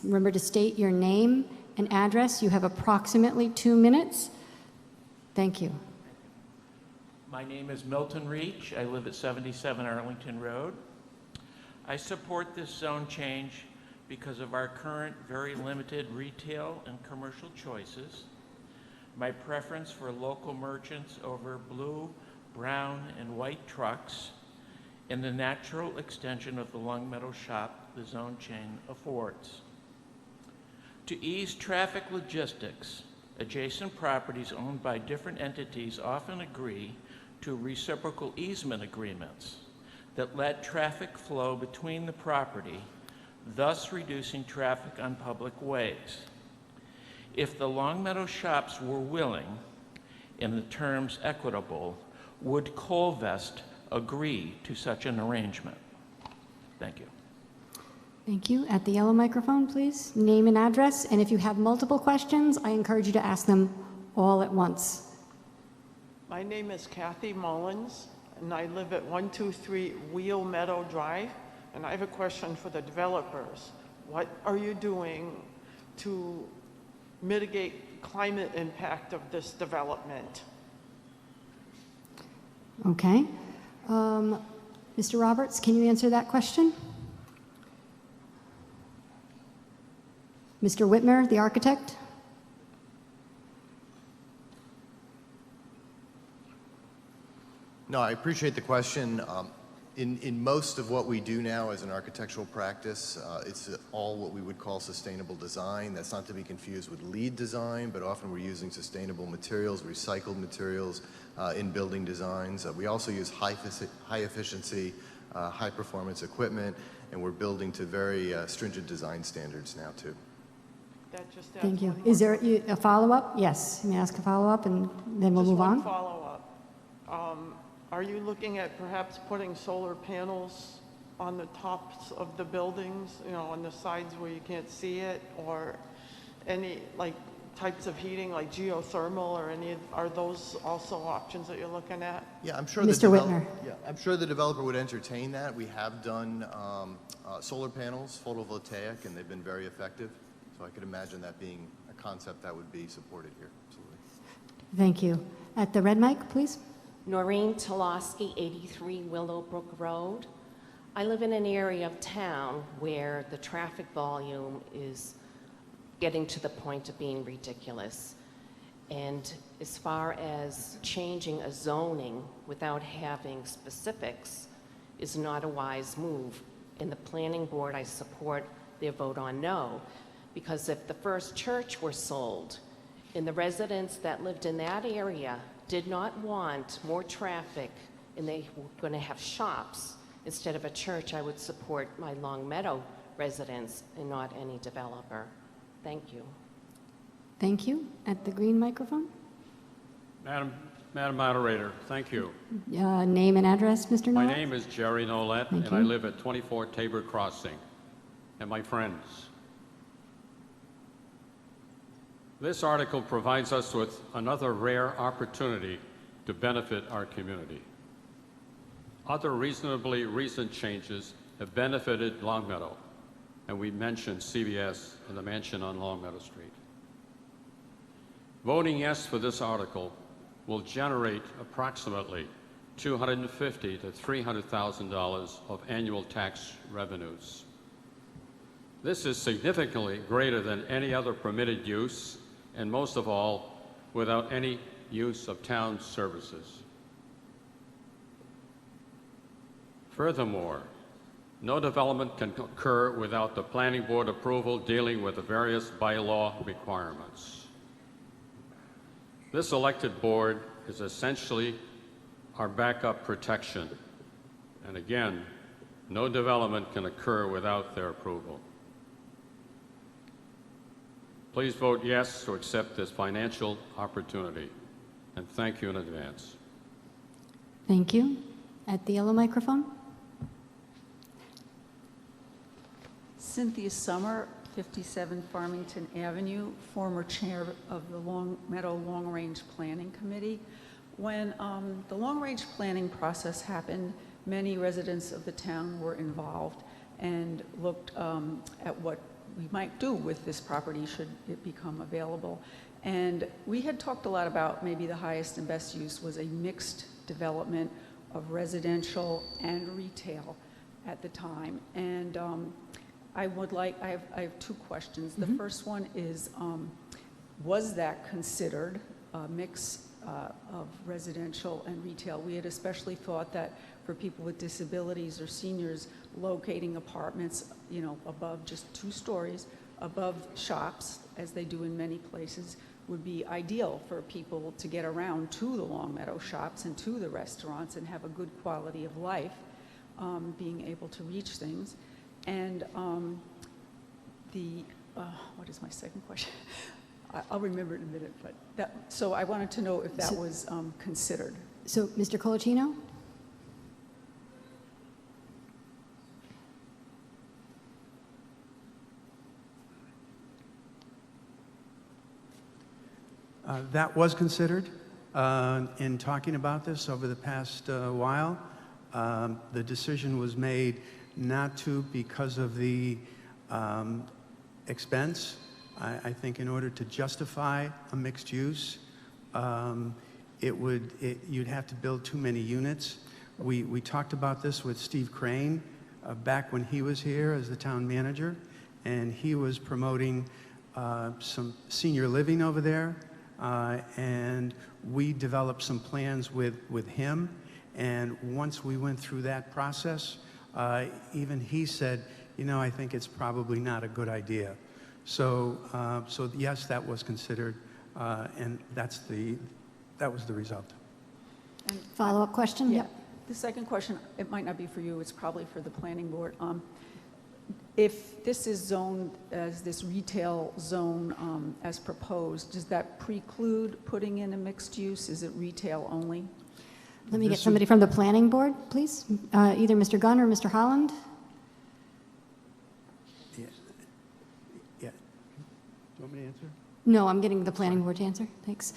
Remember to state your name and address. You have approximately 2 minutes. Thank you. My name is Milton Reach. I live at 77 Arlington Road. I support this zone change because of our current very limited retail and commercial choices, my preference for local merchants over blue, brown, and white trucks, and the natural extension of the Longmeadow shop the zone chain affords. To ease traffic logistics, adjacent properties owned by different entities often agree to reciprocal easement agreements that let traffic flow between the property, thus reducing traffic on public ways. If the Longmeadow shops were willing, in the terms equitable, would Colvest agree to such an arrangement? Thank you. Thank you. At the yellow microphone, please. Name and address, and if you have multiple questions, I encourage you to ask them all at once. My name is Kathy Mullins, and I live at 123 Wheel Meadow Drive, and I have a question for the developers. What are you doing to mitigate climate impact of this development? Okay. Mr. Roberts, can you answer that question? Mr. Whitmer, the architect? No, I appreciate the question. In most of what we do now as an architectural practice, it's all what we would call sustainable design. That's not to be confused with LEED design, but often we're using sustainable materials, recycled materials in building designs. We also use high efficiency, high performance equipment, and we're building to very stringent design standards now too. Thank you. Is there a follow-up? Yes. May I ask a follow-up, and then we'll move on? Follow-up. Are you looking at perhaps putting solar panels on the tops of the buildings, you know, on the sides where you can't see it, or any like types of heating like geothermal, or are those also options that you're looking at? Yeah, I'm sure Mr. Whitmer. Yeah, I'm sure the developer would entertain that. We have done solar panels, photovoltaic, and they've been very effective. So I could imagine that being a concept that would be supported here. Absolutely. Thank you. At the red mic, please. Noreen Toloski, 83 Willowbrook Road. I live in an area of town where the traffic volume is getting to the point of being ridiculous. And as far as changing a zoning without having specifics is not a wise move. In the planning board, I support their vote on no, because if the first church were sold and the residents that lived in that area did not want more traffic and they were going to have shops instead of a church, I would support my Longmeadow residents and not any developer. Thank you. Thank you. At the green microphone. Madam Moderator, thank you. Name and address, Mr. Nolet. My name is Jerry Nolet, and I live at 24 Tabor Crossing. And my friends, this article provides us with another rare opportunity to benefit our community. Other reasonably recent changes have benefited Longmeadow, and we mentioned CVS and the mansion on Longmeadow Street. Voting yes for this article will generate approximately $250,000 to $300,000 of annual tax revenues. This is significantly greater than any other permitted use, and most of all, without any use of town services. Furthermore, no development can occur without the planning board approval dealing with the various bylaw requirements. This elected board is essentially our backup protection. And again, no development can occur without their approval. Please vote yes to accept this financial opportunity, and thank you in advance. Thank you. At the yellow microphone. Cynthia Summer, 57 Farmington Avenue, former chair of the Longmeadow Long Range Planning Committee. When the long range planning process happened, many residents of the town were involved and looked at what we might do with this property should it become available. And we had talked a lot about maybe the highest and best use was a mixed development of residential and retail at the time. And I have two questions. The first one is, was that considered a mix of residential and retail? We had especially thought that for people with disabilities or seniors, locating apartments, you know, above just 2 stories, above shops, as they do in many places, would be ideal for people to get around to the Longmeadow shops and to the restaurants and have a good quality of life. being able to reach things. And what is my second question? I'll remember it in a minute, but so I wanted to know if that was considered. So, Mr. Colacino? That was considered in talking about this over the past while. The decision was made not to because of the expense. I think in order to justify a mixed use, you'd have to build too many units. We talked about this with Steve Crane back when he was here as the town manager, and he was promoting some senior living over there. And we developed some plans with him, and once we went through that process, even he said, you know, I think it's probably not a good idea. So yes, that was considered, and that was the result. And follow-up question? Yeah. The second question, it might not be for you, it's probably for the planning board. If this is zoned as this retail zone as proposed, does that preclude putting in a mixed use? Is it retail only? Let me get somebody from the planning board, please. Either Mr. Gunn or Mr. Holland. Yeah. Do you want me to answer? No, I'm getting the planning board to answer. Thanks.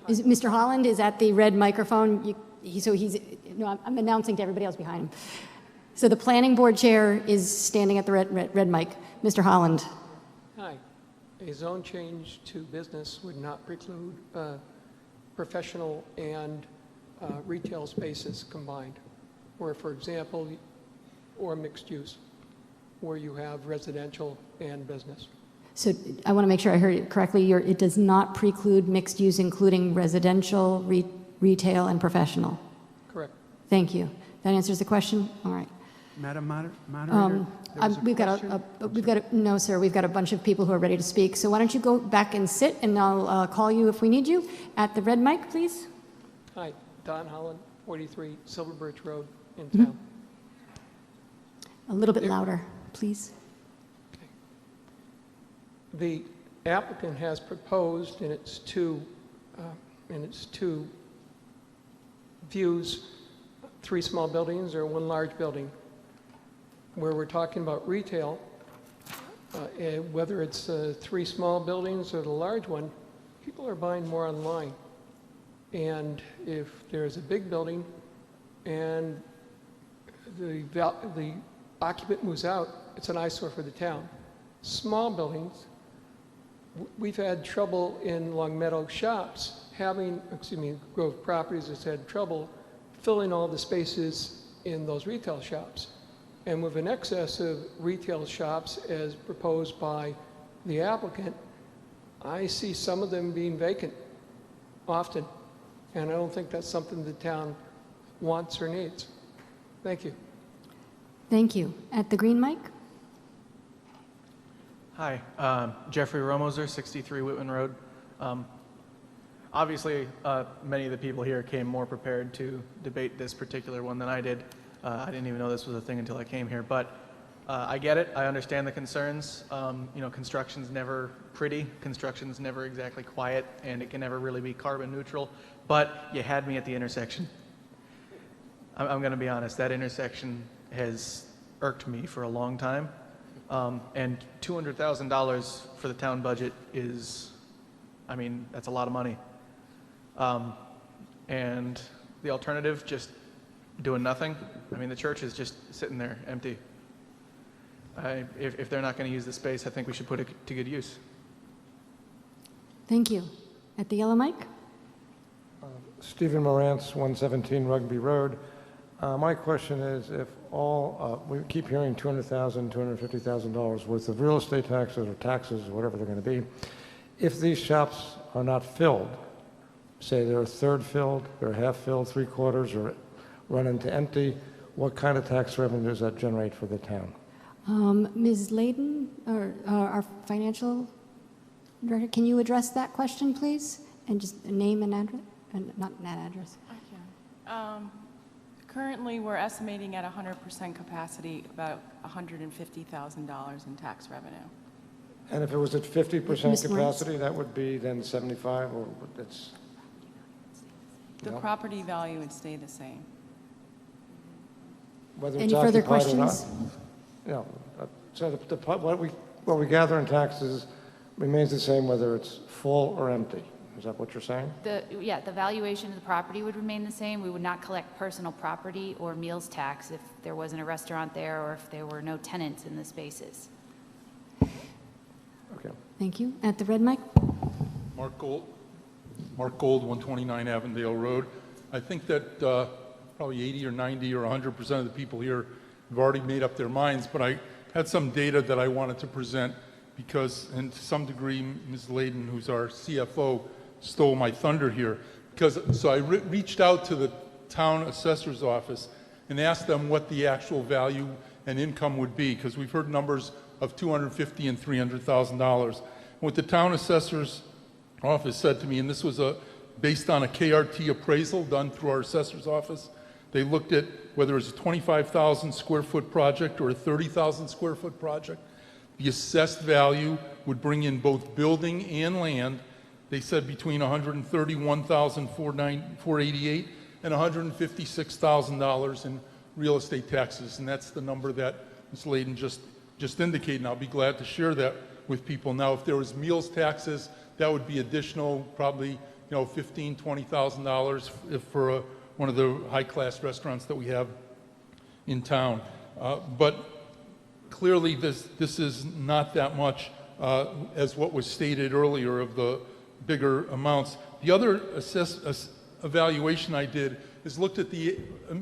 Mr. Holland is at the red microphone. I'm announcing to everybody else behind him. So the planning board chair is standing at the red mic. Mr. Holland. Hi. A zone change to business would not preclude professional and retail spaces combined, or for example, or mixed use, where you have residential and business. So I want to make sure I heard it correctly. It does not preclude mixed use, including residential, retail, and professional. Correct. Thank you. That answers the question? All right. Madam Moderator, no, sir, we've got a bunch of people who are ready to speak. So why don't you go back and sit, and I'll call you if we need you. At the red mic, please. Hi, Don Holland, 43 Silverbridge Road in town. A little bit louder, please. The applicant has proposed in its two views, 3 small buildings or 1 large building. Where we're talking about retail, whether it's 3 small buildings or the large one, people are buying more online. And if there's a big building and the occupant moves out, it's an eyesore for the town. Small buildings, we've had trouble in Long Meadow shops Grove Properties has had trouble filling all the spaces in those retail shops. And with an excess of retail shops as proposed by the applicant, I see some of them being vacant often. And I don't think that's something the town wants or needs. Thank you. Thank you. At the green mic. Hi, Jeffrey Romoser, 63 Whitman Road. Obviously, many of the people here came more prepared to debate this particular one than I did. I didn't even know this was a thing until I came here, but I get it. I understand the concerns. Construction's never pretty. Construction's never exactly quiet, and it can never really be carbon neutral. But you had me at the intersection. I'm going to be honest. That intersection has irked me for a long time, and $200,000 for the town budget is, that's a lot of money. And the alternative, just doing nothing. The church is just sitting there empty. If they're not going to use the space, I think we should put it to good use. Thank you. At the yellow mic. Stephen Morantz, 117 Rugby Road. My question is, if we keep hearing $200,000, $250,000 worth of real estate taxes or taxes, whatever they're going to be, if these shops are not filled, say they're a third filled, they're half filled, 3/4, or run into empty, what kind of tax revenue does that generate for the town? Ms. Layden, or our financial director, can you address that question, please? And just name and address, and not address. I can. Currently, we're estimating at 100% capacity about $150,000 in tax revenue. And if it was at 50% Ms. Lawrence? capacity, that would be then 75, or that's... The No. property value would stay the same. Whether Any it's further occupied or not? questions? No. So what we gather in taxes remains the same whether it's full or empty. Is that what you're saying? Yeah, the valuation of the property would remain the same. We would not collect personal property or meals tax if there wasn't a restaurant there or if there were no tenants in the spaces. Okay. Thank you. At the red mic? Mark Gold, 129 Avondale Road. I think that probably 80 or 90 or 100% of the people here have already made up their minds, but I had some data that I wanted to present because, and to some degree, Ms. Layden, who's our CFO, stole my thunder here. So I reached out to the town assessor's office and asked them what the actual value and income would be, because we've heard numbers of $250,000 and $300,000. What the town assessor's office said to me, and this was based on a KRT appraisal done through our assessor's office, they looked at whether it was a 25,000 square foot project or a 30,000 square foot project. The assessed value would bring in both building and land. They said between $131,488 and $156,000 in real estate taxes, and that's the number that Ms. Layden just indicated, and I'll be glad to share that with people. Now, if there was meals taxes, that would be additional, probably $15,000, $20,000 for one of the high-class restaurants that we have in town. But clearly, this is not that much as what was stated earlier of the bigger amounts. The other evaluation I did is looked at the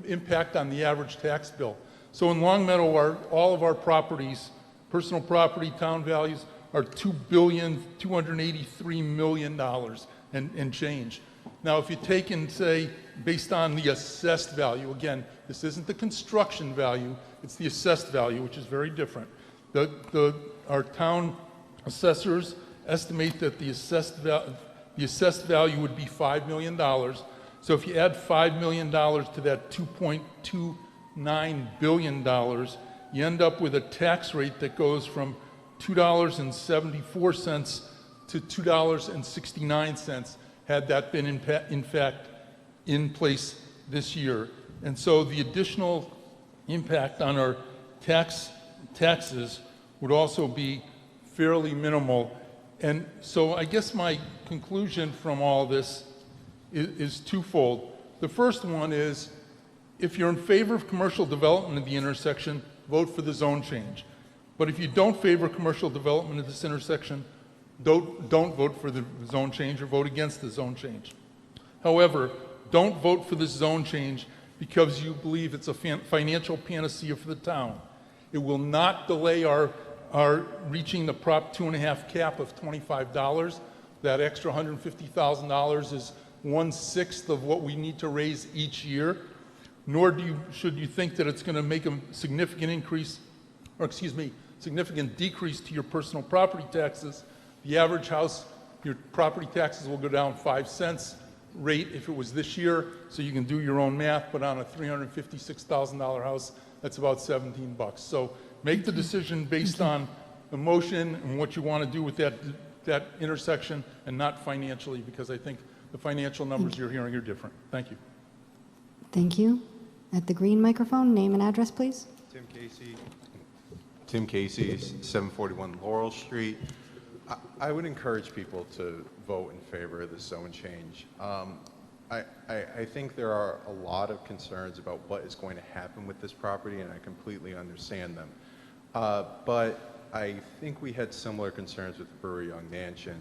impact on the average tax bill. So in Longmeadow, all of our properties, personal property, town values, are $2,283,000,000 and change. Now, if you take and say, based on the assessed value, again, this isn't the construction value, it's the assessed value, which is very different. Our town assessors estimate that the assessed value would be $5 million. So if you add $5 million to that $2.29 billion, you end up with a tax rate that goes from $2.74 to $2.69, had that been in fact in place this year. And so the additional impact on our taxes would also be fairly minimal. And so I guess my conclusion from all this is twofold. The first one is, if you're in favor of commercial development of the intersection, vote for the zone change. But if you don't favor commercial development of this intersection, don't vote for the zone change or vote against the zone change. However, don't vote for this zone change because you believe it's a financial panacea for the town. It will not delay our reaching the Prop 2.5 cap of $25. That extra $150,000 is 1/6 of what we need to raise each year. Nor should you think that it's going to make a significant significant decrease to your personal property taxes. The average house, your property taxes will go down 5 cents rate if it was this year, so you can do your own math, but on a $356,000 house, that's about 17 bucks. So make the decision based on emotion and what you want to do with that intersection and not financially, because I think the financial numbers you're hearing are different. Thank you. Thank you. At the green microphone, name and address, please. Tim Casey, 741 Laurel Street. I would encourage people to vote in favor of the zone change. I think there are a lot of concerns about what is going to happen with this property, and I completely understand them. But I think we had similar concerns with the Brewery Young Mansion,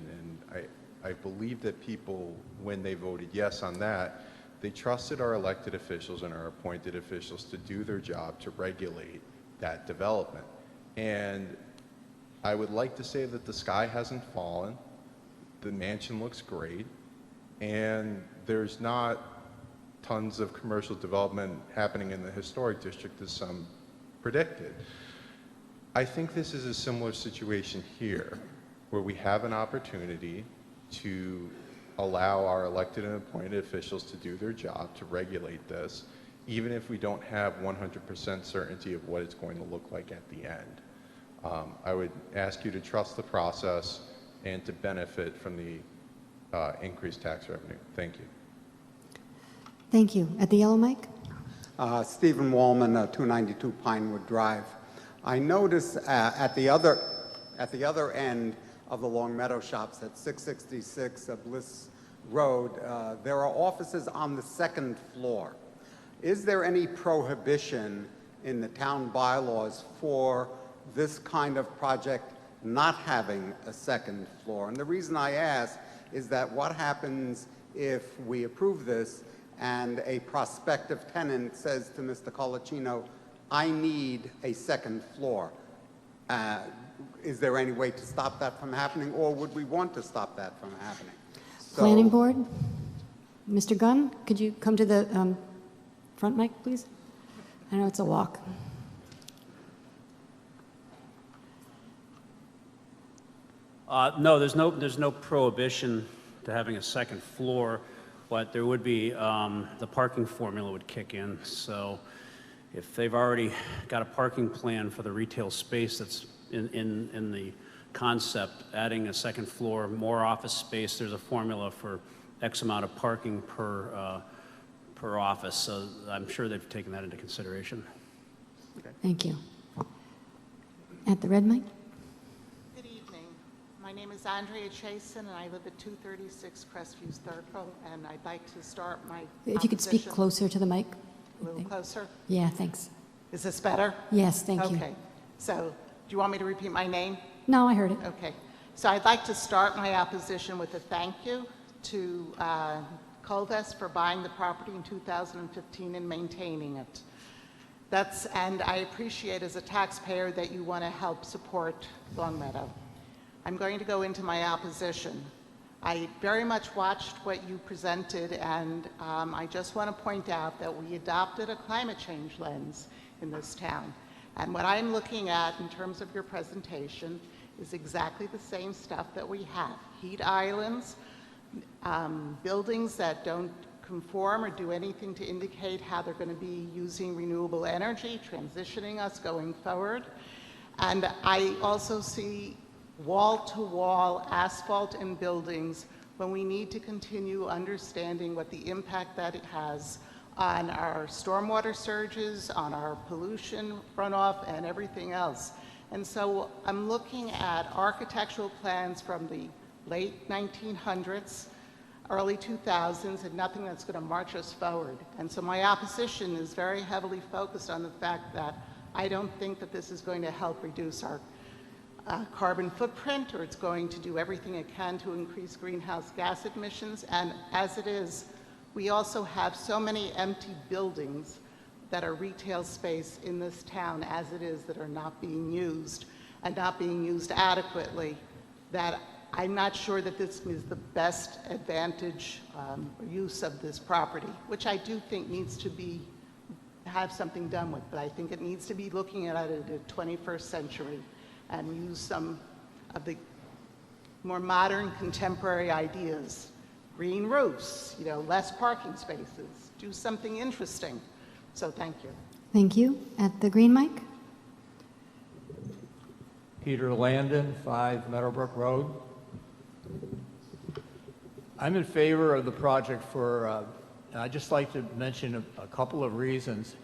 and I believe that people, when they voted yes on that, they trusted our elected officials and our appointed officials to do their job to regulate that development. And I would like to say that the sky hasn't fallen, the mansion looks great, and there's not tons of commercial development happening in the historic district as some predicted. I think this is a similar situation here, where we have an opportunity to allow our elected and appointed officials to do their job to regulate this even if we don't have 100% certainty of what it's going to look like at the end. I would ask you to trust the process and to benefit from the increased tax revenue. Thank you. Thank you. At the yellow mic? Stephen Wallman, 292 Pinewood Drive. I notice at the other end of the Long Meadow Shops at 666 Bliss Road, there are offices on the second floor. Is there any prohibition in the town bylaws for this kind of project not having a second floor? And the reason I ask is that what happens if we approve this and a prospective tenant says to Mr. Colacino, I need a second floor? Is there any way to stop that from happening, or would we want to stop that from happening? Planning Board? Mr. Gunn, could you come to the front mic, please? I know it's a walk. No, there's no prohibition to having a second floor, but there would be, the parking formula would kick in. So if they've already got a parking plan for the retail space that's in the concept, adding a second floor, more office space, there's a formula for X amount of parking per office. So I'm sure they've taken that into consideration. Thank you. At the red mic? Good evening. My name is Andrea Chasen, and I live at 236 Crestview Circle, and I'd like to start my If you could speak opposition- closer to the mic. A little closer? Yeah, thanks. Is this better? Yes, thank you. Okay. So, do you want me to repeat my name? No, I heard it. Okay. So I'd like to start my opposition with a thank you to Colvest for buying the property in 2015 and maintaining it. And I appreciate as a taxpayer that you want to help support Longmeadow. I'm going to go into my opposition. I very much watched what you presented, and I just want to point out that we adopted a climate change lens in this town. And what I'm looking at in terms of your presentation is exactly the same stuff that we have. Heat islands, buildings that don't conform or do anything to indicate how they're going to be using renewable energy, transitioning us going forward. And I also see wall-to-wall asphalt in buildings when we need to continue understanding what the impact that it has on our stormwater surges, on our pollution runoff, and everything else. And so I'm looking at architectural plans from the late 1900s, early 2000s, and nothing that's going to march us forward. And so my opposition is very heavily focused on the fact that I don't think that this is going to help reduce our carbon footprint, or it's going to do everything it can to increase greenhouse gas emissions. And as it is, we also have so many empty buildings that are retail space in this town as it is that are not being used and not being used adequately, that I'm not sure that this is the best advantage use of this property, which I do think needs to have something done with, but I think it needs to be looking at it in the 21st century and use some of the more modern contemporary ideas. Green roofs, less parking spaces, do something interesting. So thank you. Thank you. At the green mic? Peter Landon, 5 Meadowbrook Road. I'm in favor of the project I'd just like to mention a couple of reasons.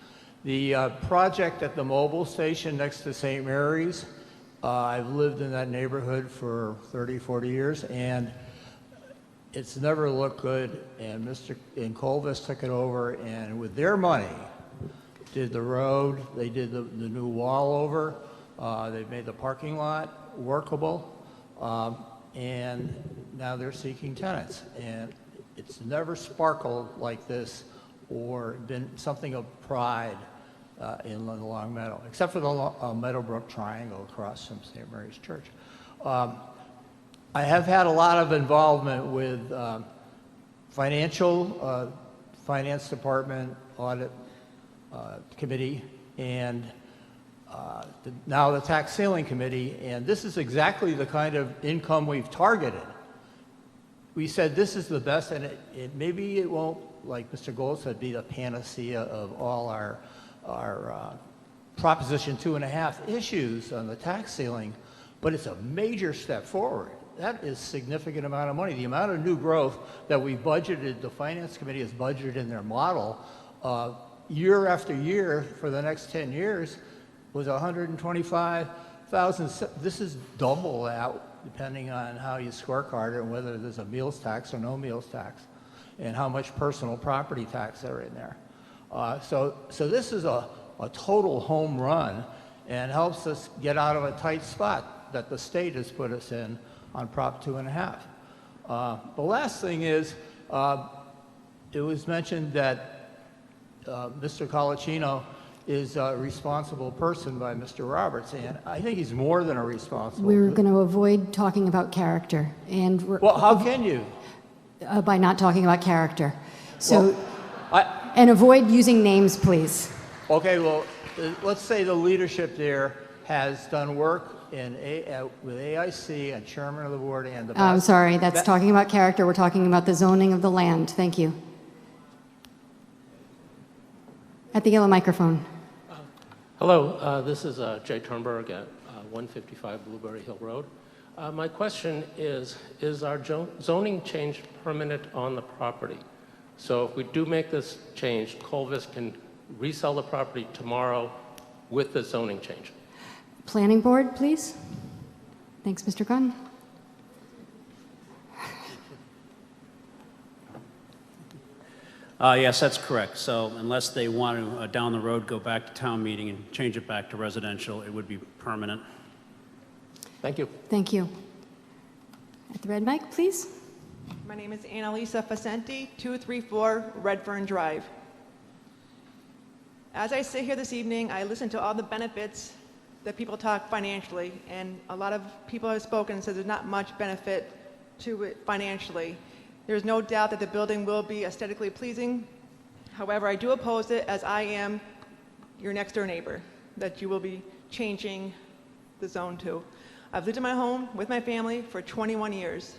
The project at the mobile station next to St. Mary's, I've lived in that neighborhood for 30, 40 years, and it's never looked good, and Colvest took it over, and with their money, did the road, they did the new wall over, they made the parking lot workable, and now they're seeking tenants. And it's never sparkled like this or been something of pride in the Long Meadow, except for the Meadowbrook Triangle across from St. Mary's Church. I have had a lot of involvement with finance department, audit committee, and now the tax ceiling committee, and this is exactly the kind of income we've targeted. we said this is the best, and maybe it won't, like Mr. Gold said, be the panacea of all our Proposition 2.5 issues on the tax ceiling, but it's a major step forward. That is a significant amount of money. The amount of new growth that we budgeted, the Finance Committee has budgeted in their model, year after year for the next 10 years was 125,000. This is double that, depending on how you scorecard it and whether there's a meals tax or no meals tax, and how much personal property tax are in there. So this is a total home run and helps us get out of a tight spot that the state has put us in on Prop 2.5. The last thing is, it was mentioned that Mr. Colacino is a responsible person by Mr. Roberts, and I think he's more than a responsible. We're going to avoid talking about character, and well, how can you? By not talking about character. So, well, and avoid using names, please. Okay, well, let's say the leadership there has done work with AIC and chairman of the board and the. I'm sorry, that's talking about character. We're talking about the zoning of the land. Thank you. At the yellow microphone. Hello, this is Jay Turnberg at 155 Blueberry Hill Road. My question is our zoning change permanent on the property? So if we do make this change, Colvis can resell the property tomorrow with the zoning change? Planning board, please. Thanks, Mr. Gunn. Yes, that's correct. So unless they want to, down the road, go back to town meeting and change it back to residential, it would be permanent. Thank you. Thank you. At the red mic, please. My name is Annalisa Facenti, 234 Redfern Drive. As I sit here this evening, I listen to all the benefits that people talk financially, and a lot of people have spoken and said there's not much benefit to it financially. There's no doubt that the building will be aesthetically pleasing. However, I do oppose it, as I am your next door neighbor, that you will be changing the zone to. I've lived in my home with my family for 21 years.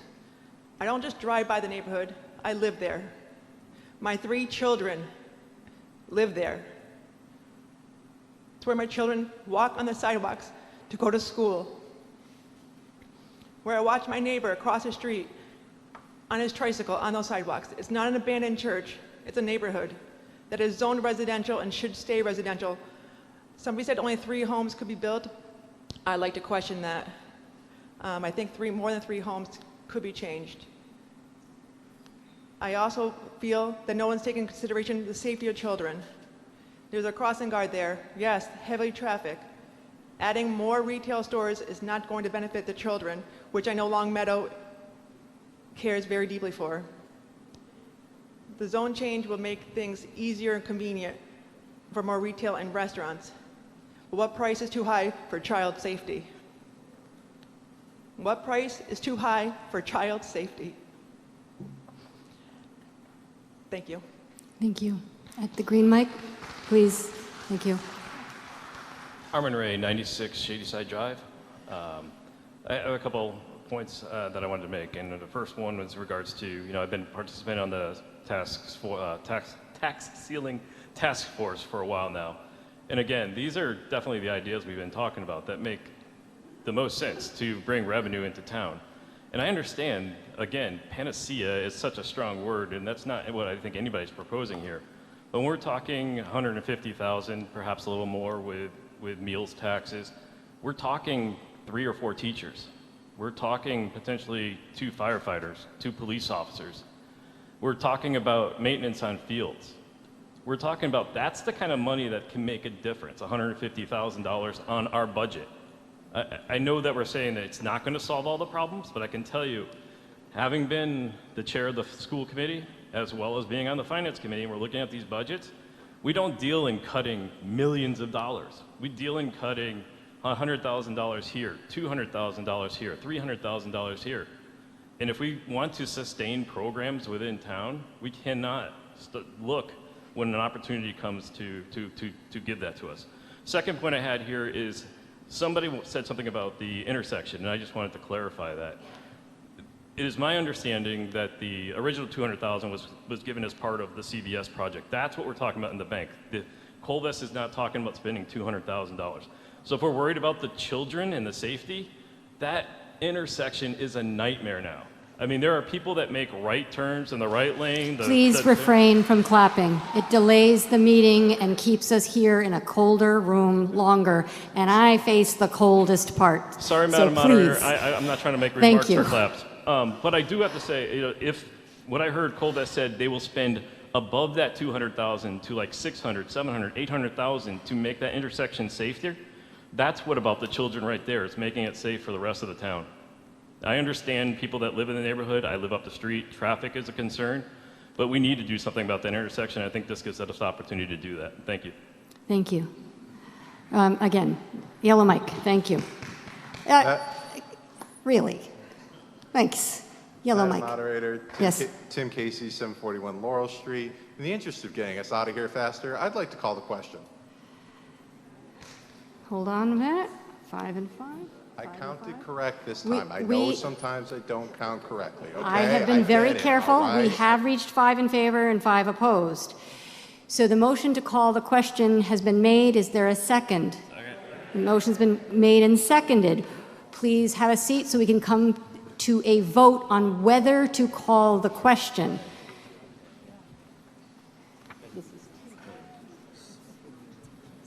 I don't just drive by the neighborhood, I live there. My 3 children live there. It's where my children walk on the sidewalks to go to school. Where I watch my neighbor across the street on his tricycle on those sidewalks. It's not an abandoned church, it's a neighborhood that is zoned residential and should stay residential. Somebody said only 3 homes could be built. I'd like to question that. I think more than 3 homes could be changed. I also feel that no one's taken into consideration the safety of children. There's a crossing guard there, yes, heavy traffic. Adding more retail stores is not going to benefit the children, which I know Long Meadow cares very deeply for. The zone change will make things easier and convenient for more retail and restaurants. But what price is too high for child safety? What price is too high for child safety? Thank you. Thank you. At the green mic, please. Thank you. Armin Ray, 96 Shadyside Drive. I have a couple points that I wanted to make, and the first one was regards to, I've been participating on the tax ceiling task force for a while now. And again, these are definitely the ideas we've been talking about that make the most sense to bring revenue into town. And I understand, again, panacea is such a strong word, and that's not what I think anybody's proposing here. But when we're talking 150,000, perhaps a little more with meals taxes, we're talking 3 or 4 teachers. We're talking potentially 2 firefighters, 2 police officers. We're talking about maintenance on fields. We're talking about, that's the kind of money that can make a difference, $150,000 on our budget. I know that we're saying that it's not going to solve all the problems, but I can tell you, having been the chair of the school committee, as well as being on the finance committee, and we're looking at these budgets, we don't deal in cutting millions of dollars. We deal in cutting $100,000 here, $200,000 here, $300,000 here. And if we want to sustain programs within town, we cannot look when an opportunity comes to give that to us. Second point I had here is somebody said something about the intersection, and I just wanted to clarify that. It is my understanding that the original 200,000 was given as part of the CVS project. That's what we're talking about in the bank. The Colvest is not talking about spending $200,000. So if we're worried about the children and the safety, that intersection is a nightmare now. I mean, there are people that make right turns in the right lane. Please refrain from clapping. It delays the meeting and keeps us here in a colder room longer, and I face the coldest part. Sorry, So Madam Moderator, please. I'm not trying to make Thank remarks you. or claps. But I do have to say, if what I heard Colvest said, they will spend above that 200,000 to like 600, 700, 800,000 to make that intersection safer. That's what about the children right there. It's making it safe for the rest of the town. I understand people that live in the neighborhood. I live up the street. Traffic is a concern, but we need to do something about that intersection. I think this gives us the opportunity to do that. Thank you. Thank you. Again, yellow mic. Thank you. Really? Thanks. Yellow Madam mic. Moderator, Yes. Tim Casey, 741 Laurel Street. In the interest of getting us out of here faster, I'd like to call the question. Hold on a minute. 5 and 5. I counted correct this We- time. I know we- sometimes I don't count correctly, okay? I have been very get it, careful. all We right? have reached 5 in favor and 5 opposed. So the motion to call the question has been made. Is there a second? The motion's been made and seconded. Please have a seat so we can come to a vote on whether to call the question.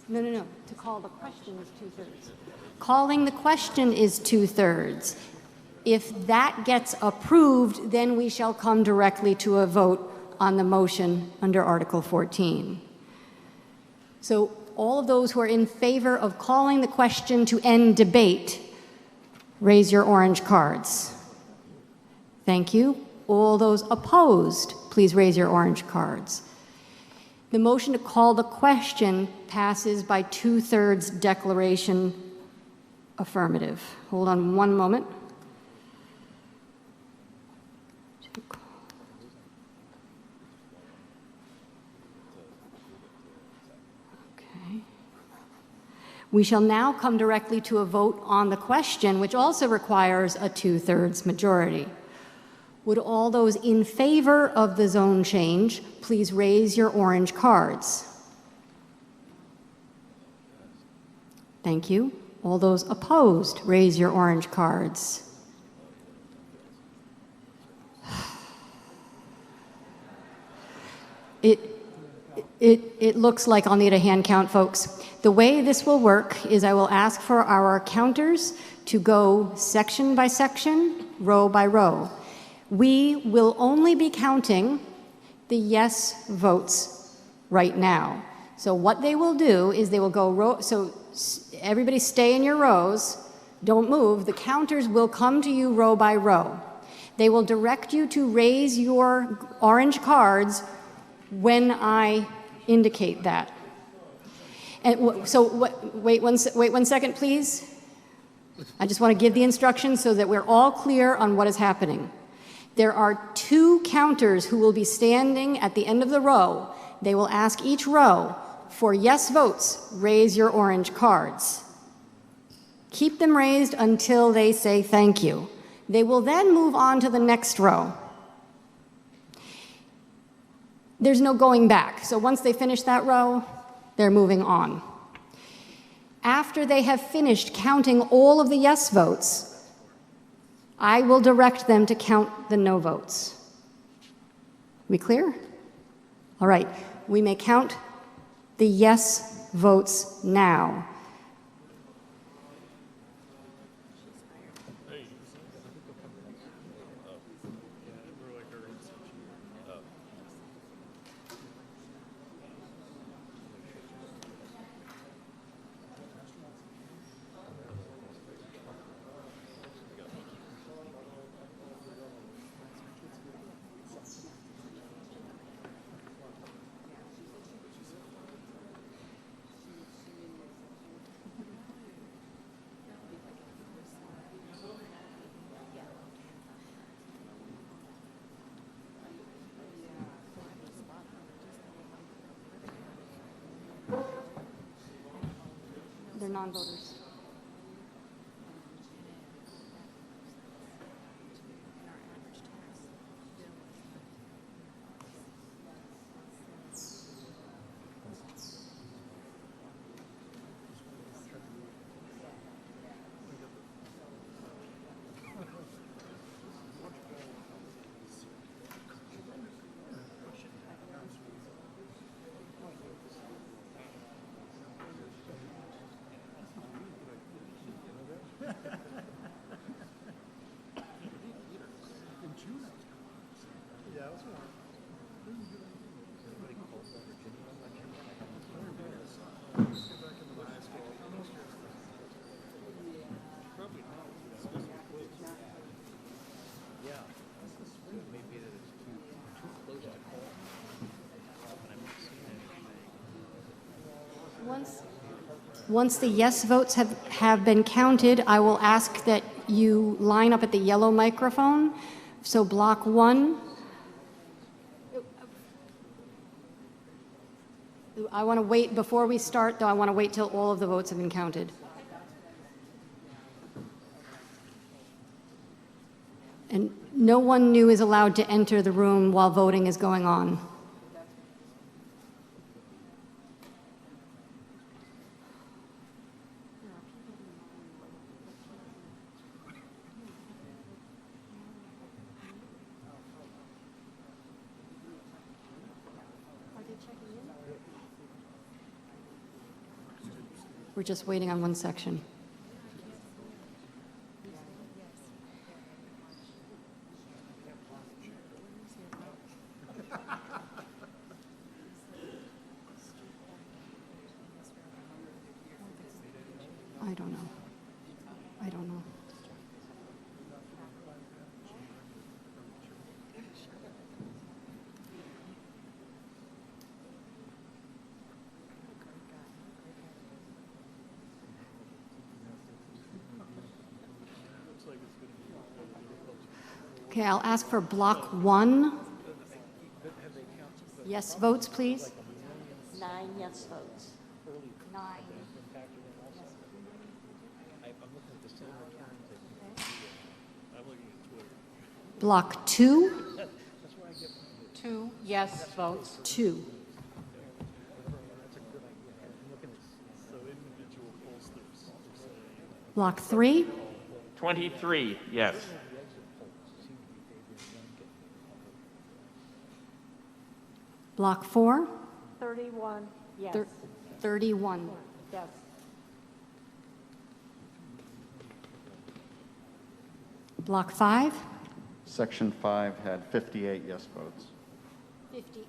No. To call the question is 2/3. Calling the question is 2/3. If that gets approved, then we shall come directly to a vote on the motion under Article 14. So all of those who are in favor of calling the question to end debate, raise your orange cards. Thank you. All those opposed, please raise your orange cards. The motion to call the question passes by 2/3 declaration affirmative. Hold on one moment. Okay. We shall now come directly to a vote on the question, which also requires a 2/3 majority. Would all those in favor of the zone change please raise your orange cards? Thank you. All those opposed, raise your orange cards. It looks like I'll need a hand count, folks. The way this will work is I will ask for our counters to go section by section, row by row. We will only be counting the yes votes right now. So what they will do is they will go row, so everybody stay in your rows, don't move. The counters will come to you row by row. They will direct you to raise your orange cards when I indicate that. And so wait one second, please. I just want to give the instructions so that we're all clear on what is happening. There are 2 counters who will be standing at the end of the row. They will ask each row for yes votes, raise your orange cards. Keep them raised until they say thank you. They will then move on to the next row. There's no going back. So once they finish that row, they're moving on. After they have finished counting all of the yes votes, I will direct them to count the no votes. We clear? All right, we may count the yes votes now. They're non-voters. Once the yes votes have been counted, I will ask that you line up at the yellow microphone. So block 1. I want to wait, before we start, though, I want to wait till all of the votes have been counted. And no one new is allowed to enter the room while voting is going on. We're just waiting on one section. I don't know. I don't know. Okay, I'll ask for block 1. Yes votes, please. 9 yes votes. 9. Block 2. 2 yes votes. 2. Block 3. 23 yes. Block 4. 31 yes. 31. Yes. Block 5. Section 5 had 58 yes votes. 58.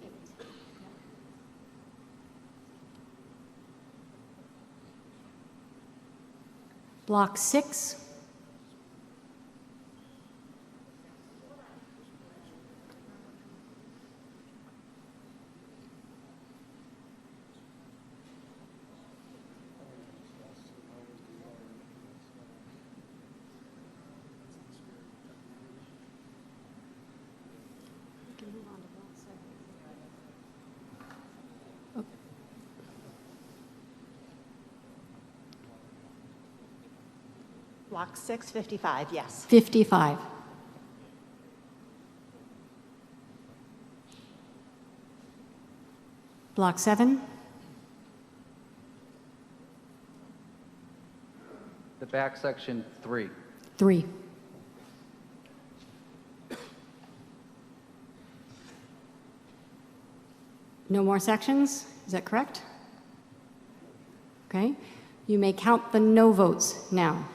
Block 6. Block 6, 55, yes. 55. Block 7. The back section, 3. 3. No more sections? Is that correct? Okay. You may count the no votes now.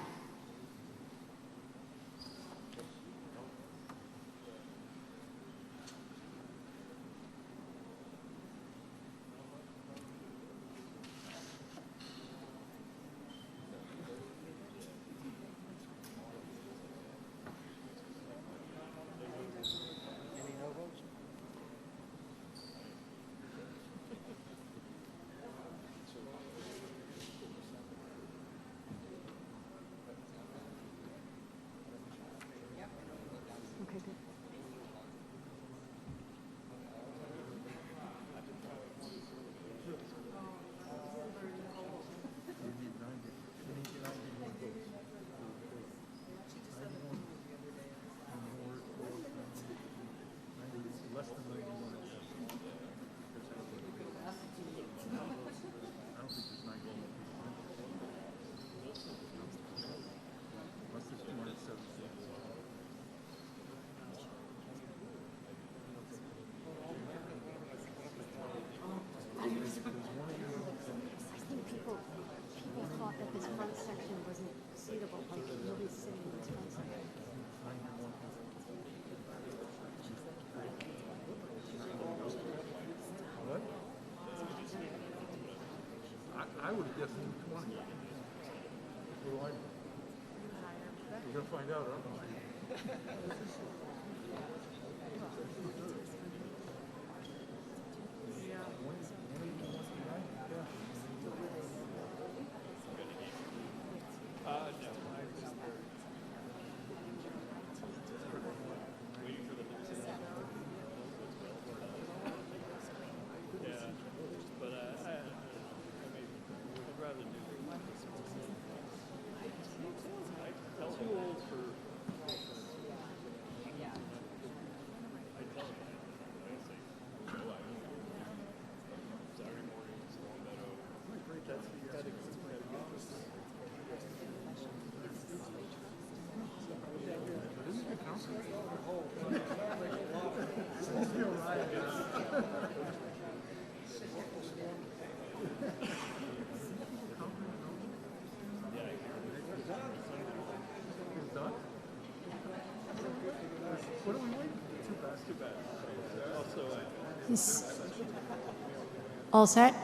would have guessed 220. We're going to find out, aren't we? All set?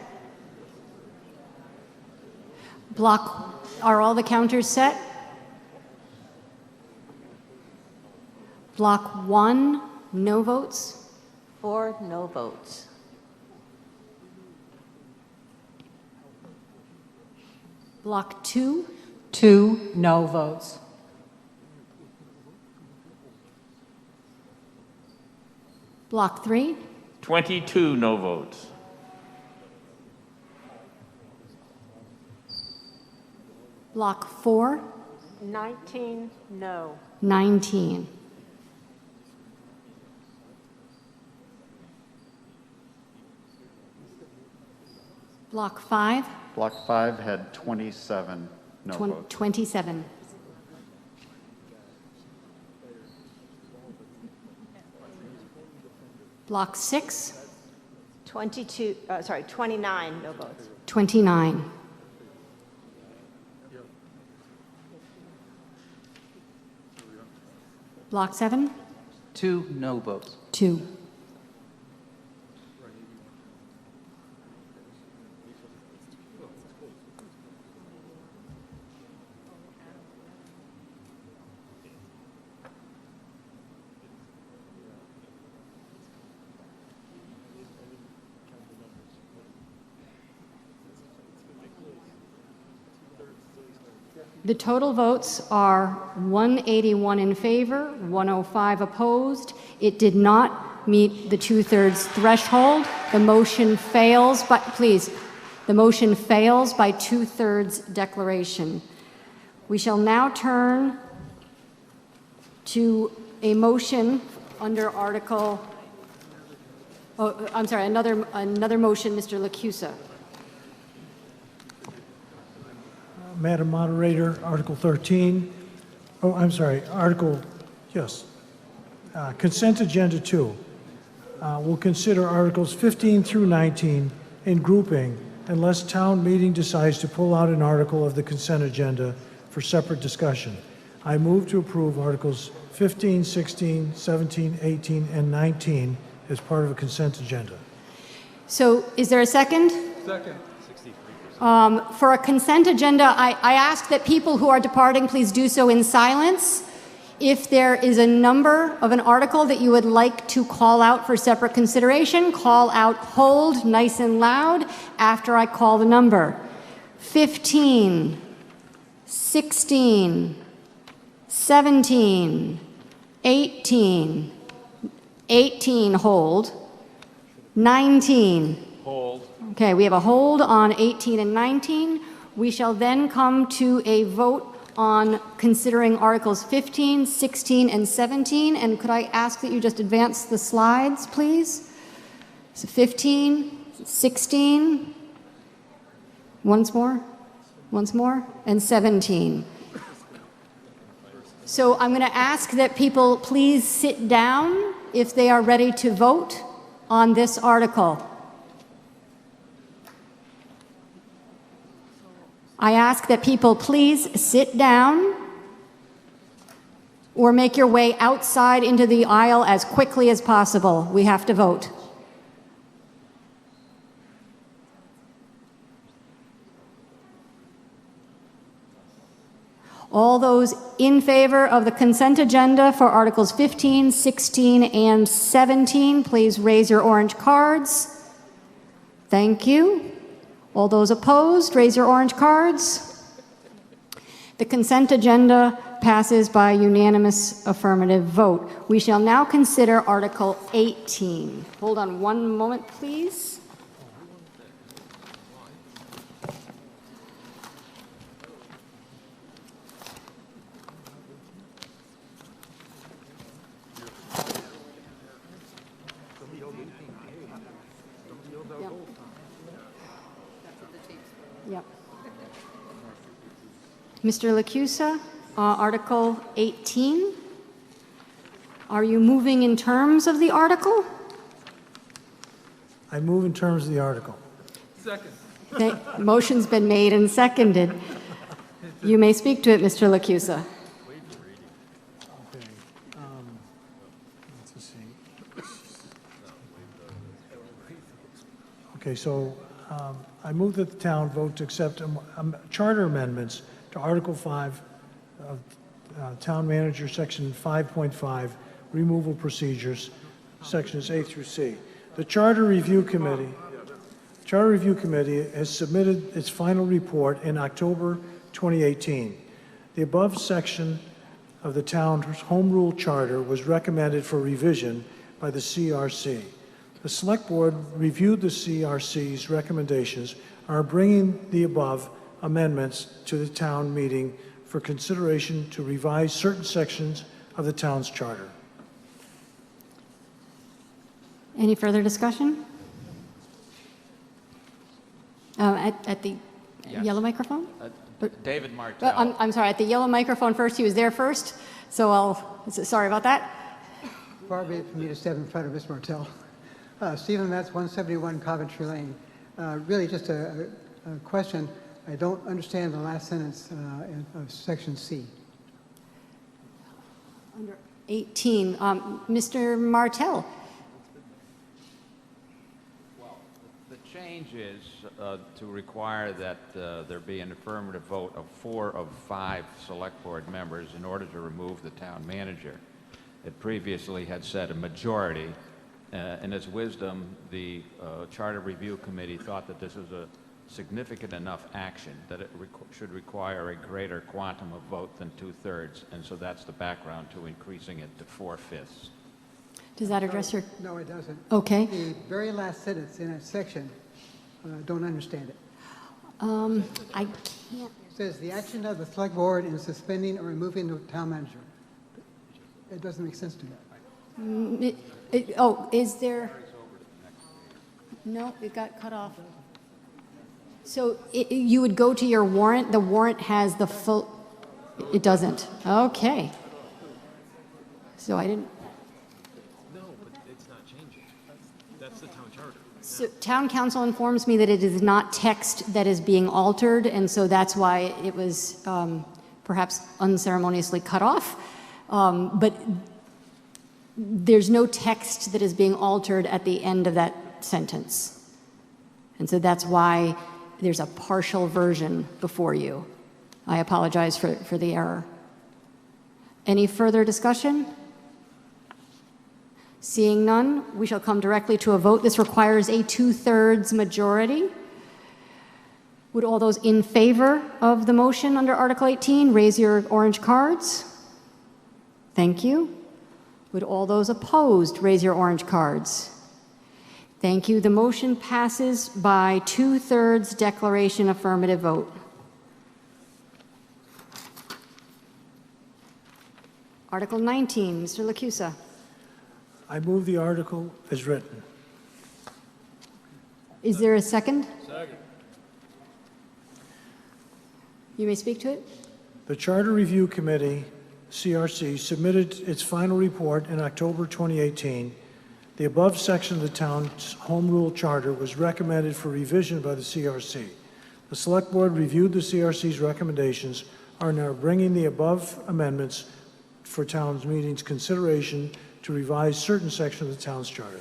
Block, are all the counters set? Block 1, no votes. 4 no votes. Block 2, 2 no votes. block 3, 22 no votes. block 4, 19 no. 19. Block 5, Block 5 had 27 no votes. 27. Block 6, 29 no votes. 29. Block 7, 2 no votes. 2. The total votes are 181 in favor, 105 opposed. It did not meet the 2/3 threshold. The motion fails, but please, the motion fails by 2/3 declaration. We shall now turn to a motion under Article, another motion, Mr. Lacusa. Madam Moderator, Article 13. Oh, I'm sorry, yes. Consent Agenda 2. We'll consider Articles 15 through 19 in grouping unless town meeting decides to pull out an article of the consent agenda for separate discussion. I move to approve Articles 15, 16, 17, 18, and 19 as part of a consent agenda. So is there a second? Second. For a consent agenda, I ask that people who are departing please do so in silence. If there is a number of an article that you would like to call out for separate consideration, call out hold nice and loud after I call the number. 15, 16, 17, 18, 18 hold, 19. Hold. Okay, we have a hold on 18 and 19. We shall then come to a vote on considering Articles 15, 16, and 17. And could I ask that you just advance the slides, please? So 15, 16, once more, and 17. So I'm going to ask that people please sit down if they are ready to vote on this article. I ask that people please sit down or make your way outside into the aisle as quickly as possible. We have to vote. All those in favor of the consent agenda for Articles 15, 16, and 17, please raise your orange cards. Thank you. All those opposed, raise your orange cards. The consent agenda passes by unanimous affirmative vote. We shall now consider Article 18. Hold on one moment, please. Yep. Mr. Lacusa, Article 18. Are you moving in terms of the article? I move in terms of the article. Second. Motion's been made and seconded. You may speak to it, Mr. Lacusa. Okay. Let's see. Okay, so I move that the town vote to accept charter amendments to Article 5 of Town Manager, Section 5.5, Removal Procedures, Sections A through C. The Charter Review Committee has submitted its final report in October 2018. The above section of the town's Home Rule Charter was recommended for revision by the CRC. The Select Board reviewed the CRC's recommendations and are bringing the above amendments to the town meeting for consideration to revise certain sections of the town's charter. Any further discussion? At the yellow microphone? David Martell. I'm sorry, at the yellow microphone first. He was there first, so sorry about that. Far be it from me to step in front of Ms. Martell. Stephen, that's 171 Coventry Lane. Really just a question. I don't understand the last sentence of Section C. Under 18, Mr. Martell. The change is to require that there be an affirmative vote of 4 of 5 select board members in order to remove the town manager. It previously had said a majority. In its wisdom, the Charter Review Committee thought that this was a significant enough action that it should require a greater quantum of vote than 2/3, and so that's the background to increasing it to 4/5. Does that address your... No, it doesn't. Okay. The very last sentence in that section, don't understand it. I can't... It says the action of the select board in suspending or removing the town manager. It doesn't make sense to me. Is there... No, it got cut off. So you would go to your warrant. The warrant has the full... It doesn't. Okay. So I didn't... No, but it's not changing. That's the town charter. So town council informs me that it is not text that is being altered, and so that's why it was perhaps unceremoniously cut off. But there's no text that is being altered at the end of that sentence. And so that's why there's a partial version before you. I apologize for the error. Any further discussion? Seeing none, we shall come directly to a vote. This requires a 2/3 majority. Would all those in favor of the motion under Article 18 raise your orange cards? Thank you. Would all those opposed raise your orange cards? Thank you. The motion passes by 2/3 declaration affirmative vote. Article 19, Mr. Lacusa. I move the article as written. Is there a second? Second. You may speak to it. The Charter Review Committee, CRC, submitted its final report in October 2018. The above section of the town's Home Rule Charter was recommended for revision by the CRC. The Select Board reviewed the CRC's recommendations, are now bringing the above amendments for town's meetings consideration to revise certain sections of the town's charter.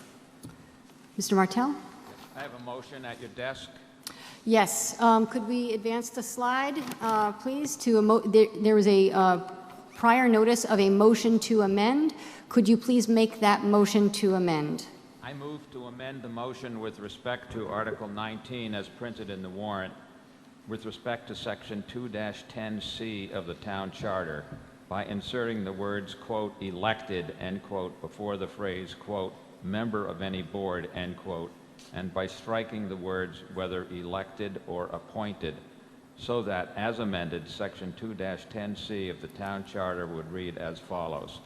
Mr. Martell? I have a motion at your desk. Yes, could we advance the slide, please, to there was a prior notice of a motion to amend. Could you please make that motion to amend? I move to amend the motion with respect to Article 19 as printed in the warrant with respect to Section 2-10C of the Town Charter by inserting the words, quote, elected, end quote, before the phrase, quote, member of any board, end quote, and by striking the words whether elected or appointed, so that, as amended, Section 2-10C of the Town Charter would read as follows.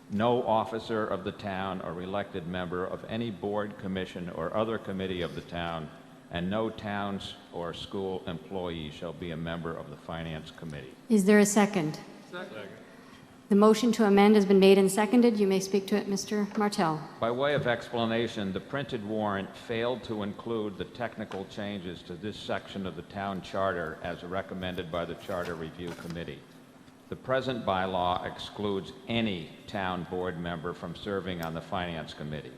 No officer of the town or elected member of any board, commission, or other committee of the town, and no towns or school employee shall be a member of the Finance Committee. Is there a second? Second. The motion to amend has been made and seconded. You may speak to it, Mr. Martell. By way of explanation, the printed warrant failed to include the technical changes to this section of the Town Charter as recommended by the Charter Review Committee. The present bylaw excludes any town board member from serving on the Finance Committee.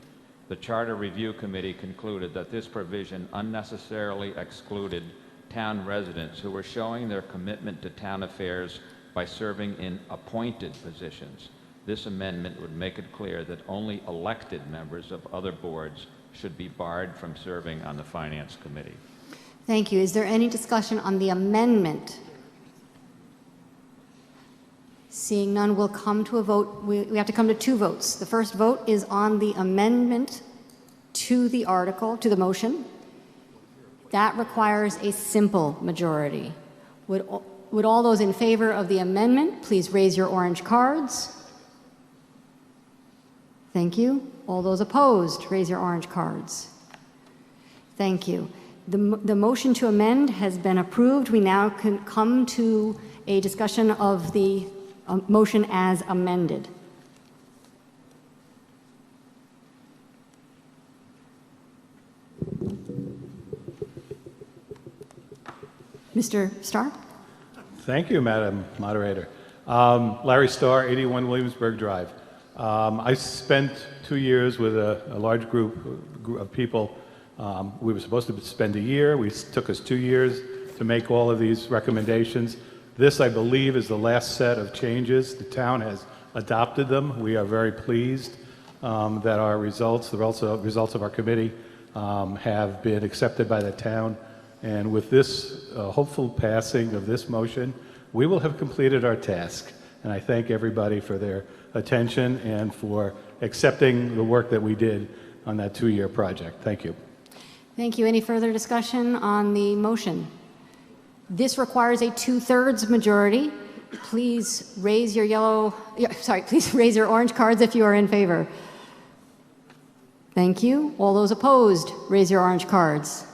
The Charter Review Committee concluded that this provision unnecessarily excluded town residents who were showing their commitment to town affairs by serving in appointed positions. This amendment would make it clear that only elected members of other boards should be barred from serving on the Finance Committee. Thank you. Is there any discussion on the amendment? Seeing none, we'll come to a vote. We have to come to two votes. The first vote is on the amendment to the article, to the motion. That requires a simple majority. Would all those in favor of the amendment please raise your orange cards? Thank you. All those opposed, raise your orange cards. Thank you. The motion to amend has been approved. We now can come to a discussion of the motion as amended. Mr. Starr? Thank you, Madam Moderator. Larry Starr, 81 Williamsburg Drive. I spent 2 years with a large group of people. We were supposed to spend a year. It took us 2 years to make all of these recommendations. This, I believe, is the last set of changes. The town has adopted them. We are very pleased that our results, the results of our committee, have been accepted by the town. And with this hopeful passing of this motion, we will have completed our task. And I thank everybody for their attention and for accepting the work that we did on that 2-year project. Thank you. Thank you. Any further discussion on the motion? This requires a 2/3 majority. Please raise your please raise your orange cards if you are in favor. Thank you. All those opposed, raise your orange cards.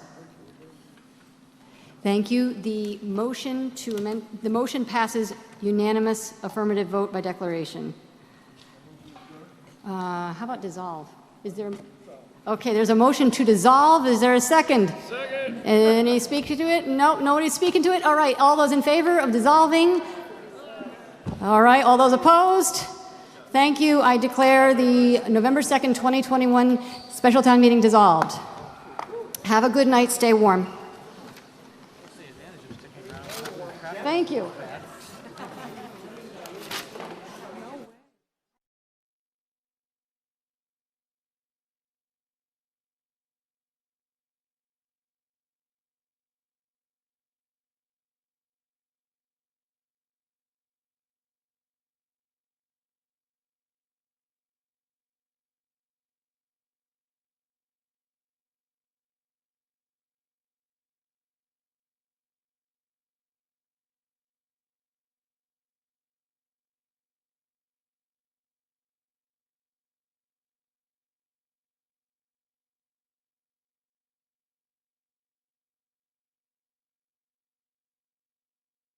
Thank you. The motion passes unanimous affirmative vote by declaration. How about dissolve? Is there? Okay, there's a motion to dissolve. Is there a second? Second. Any speaking to it? No, nobody's speaking to it. All right, all those in favor of dissolving? All right, all those opposed? Thank you. I declare the November 2nd, 2021 special town meeting dissolved. Have a good night. Stay warm. Thank you.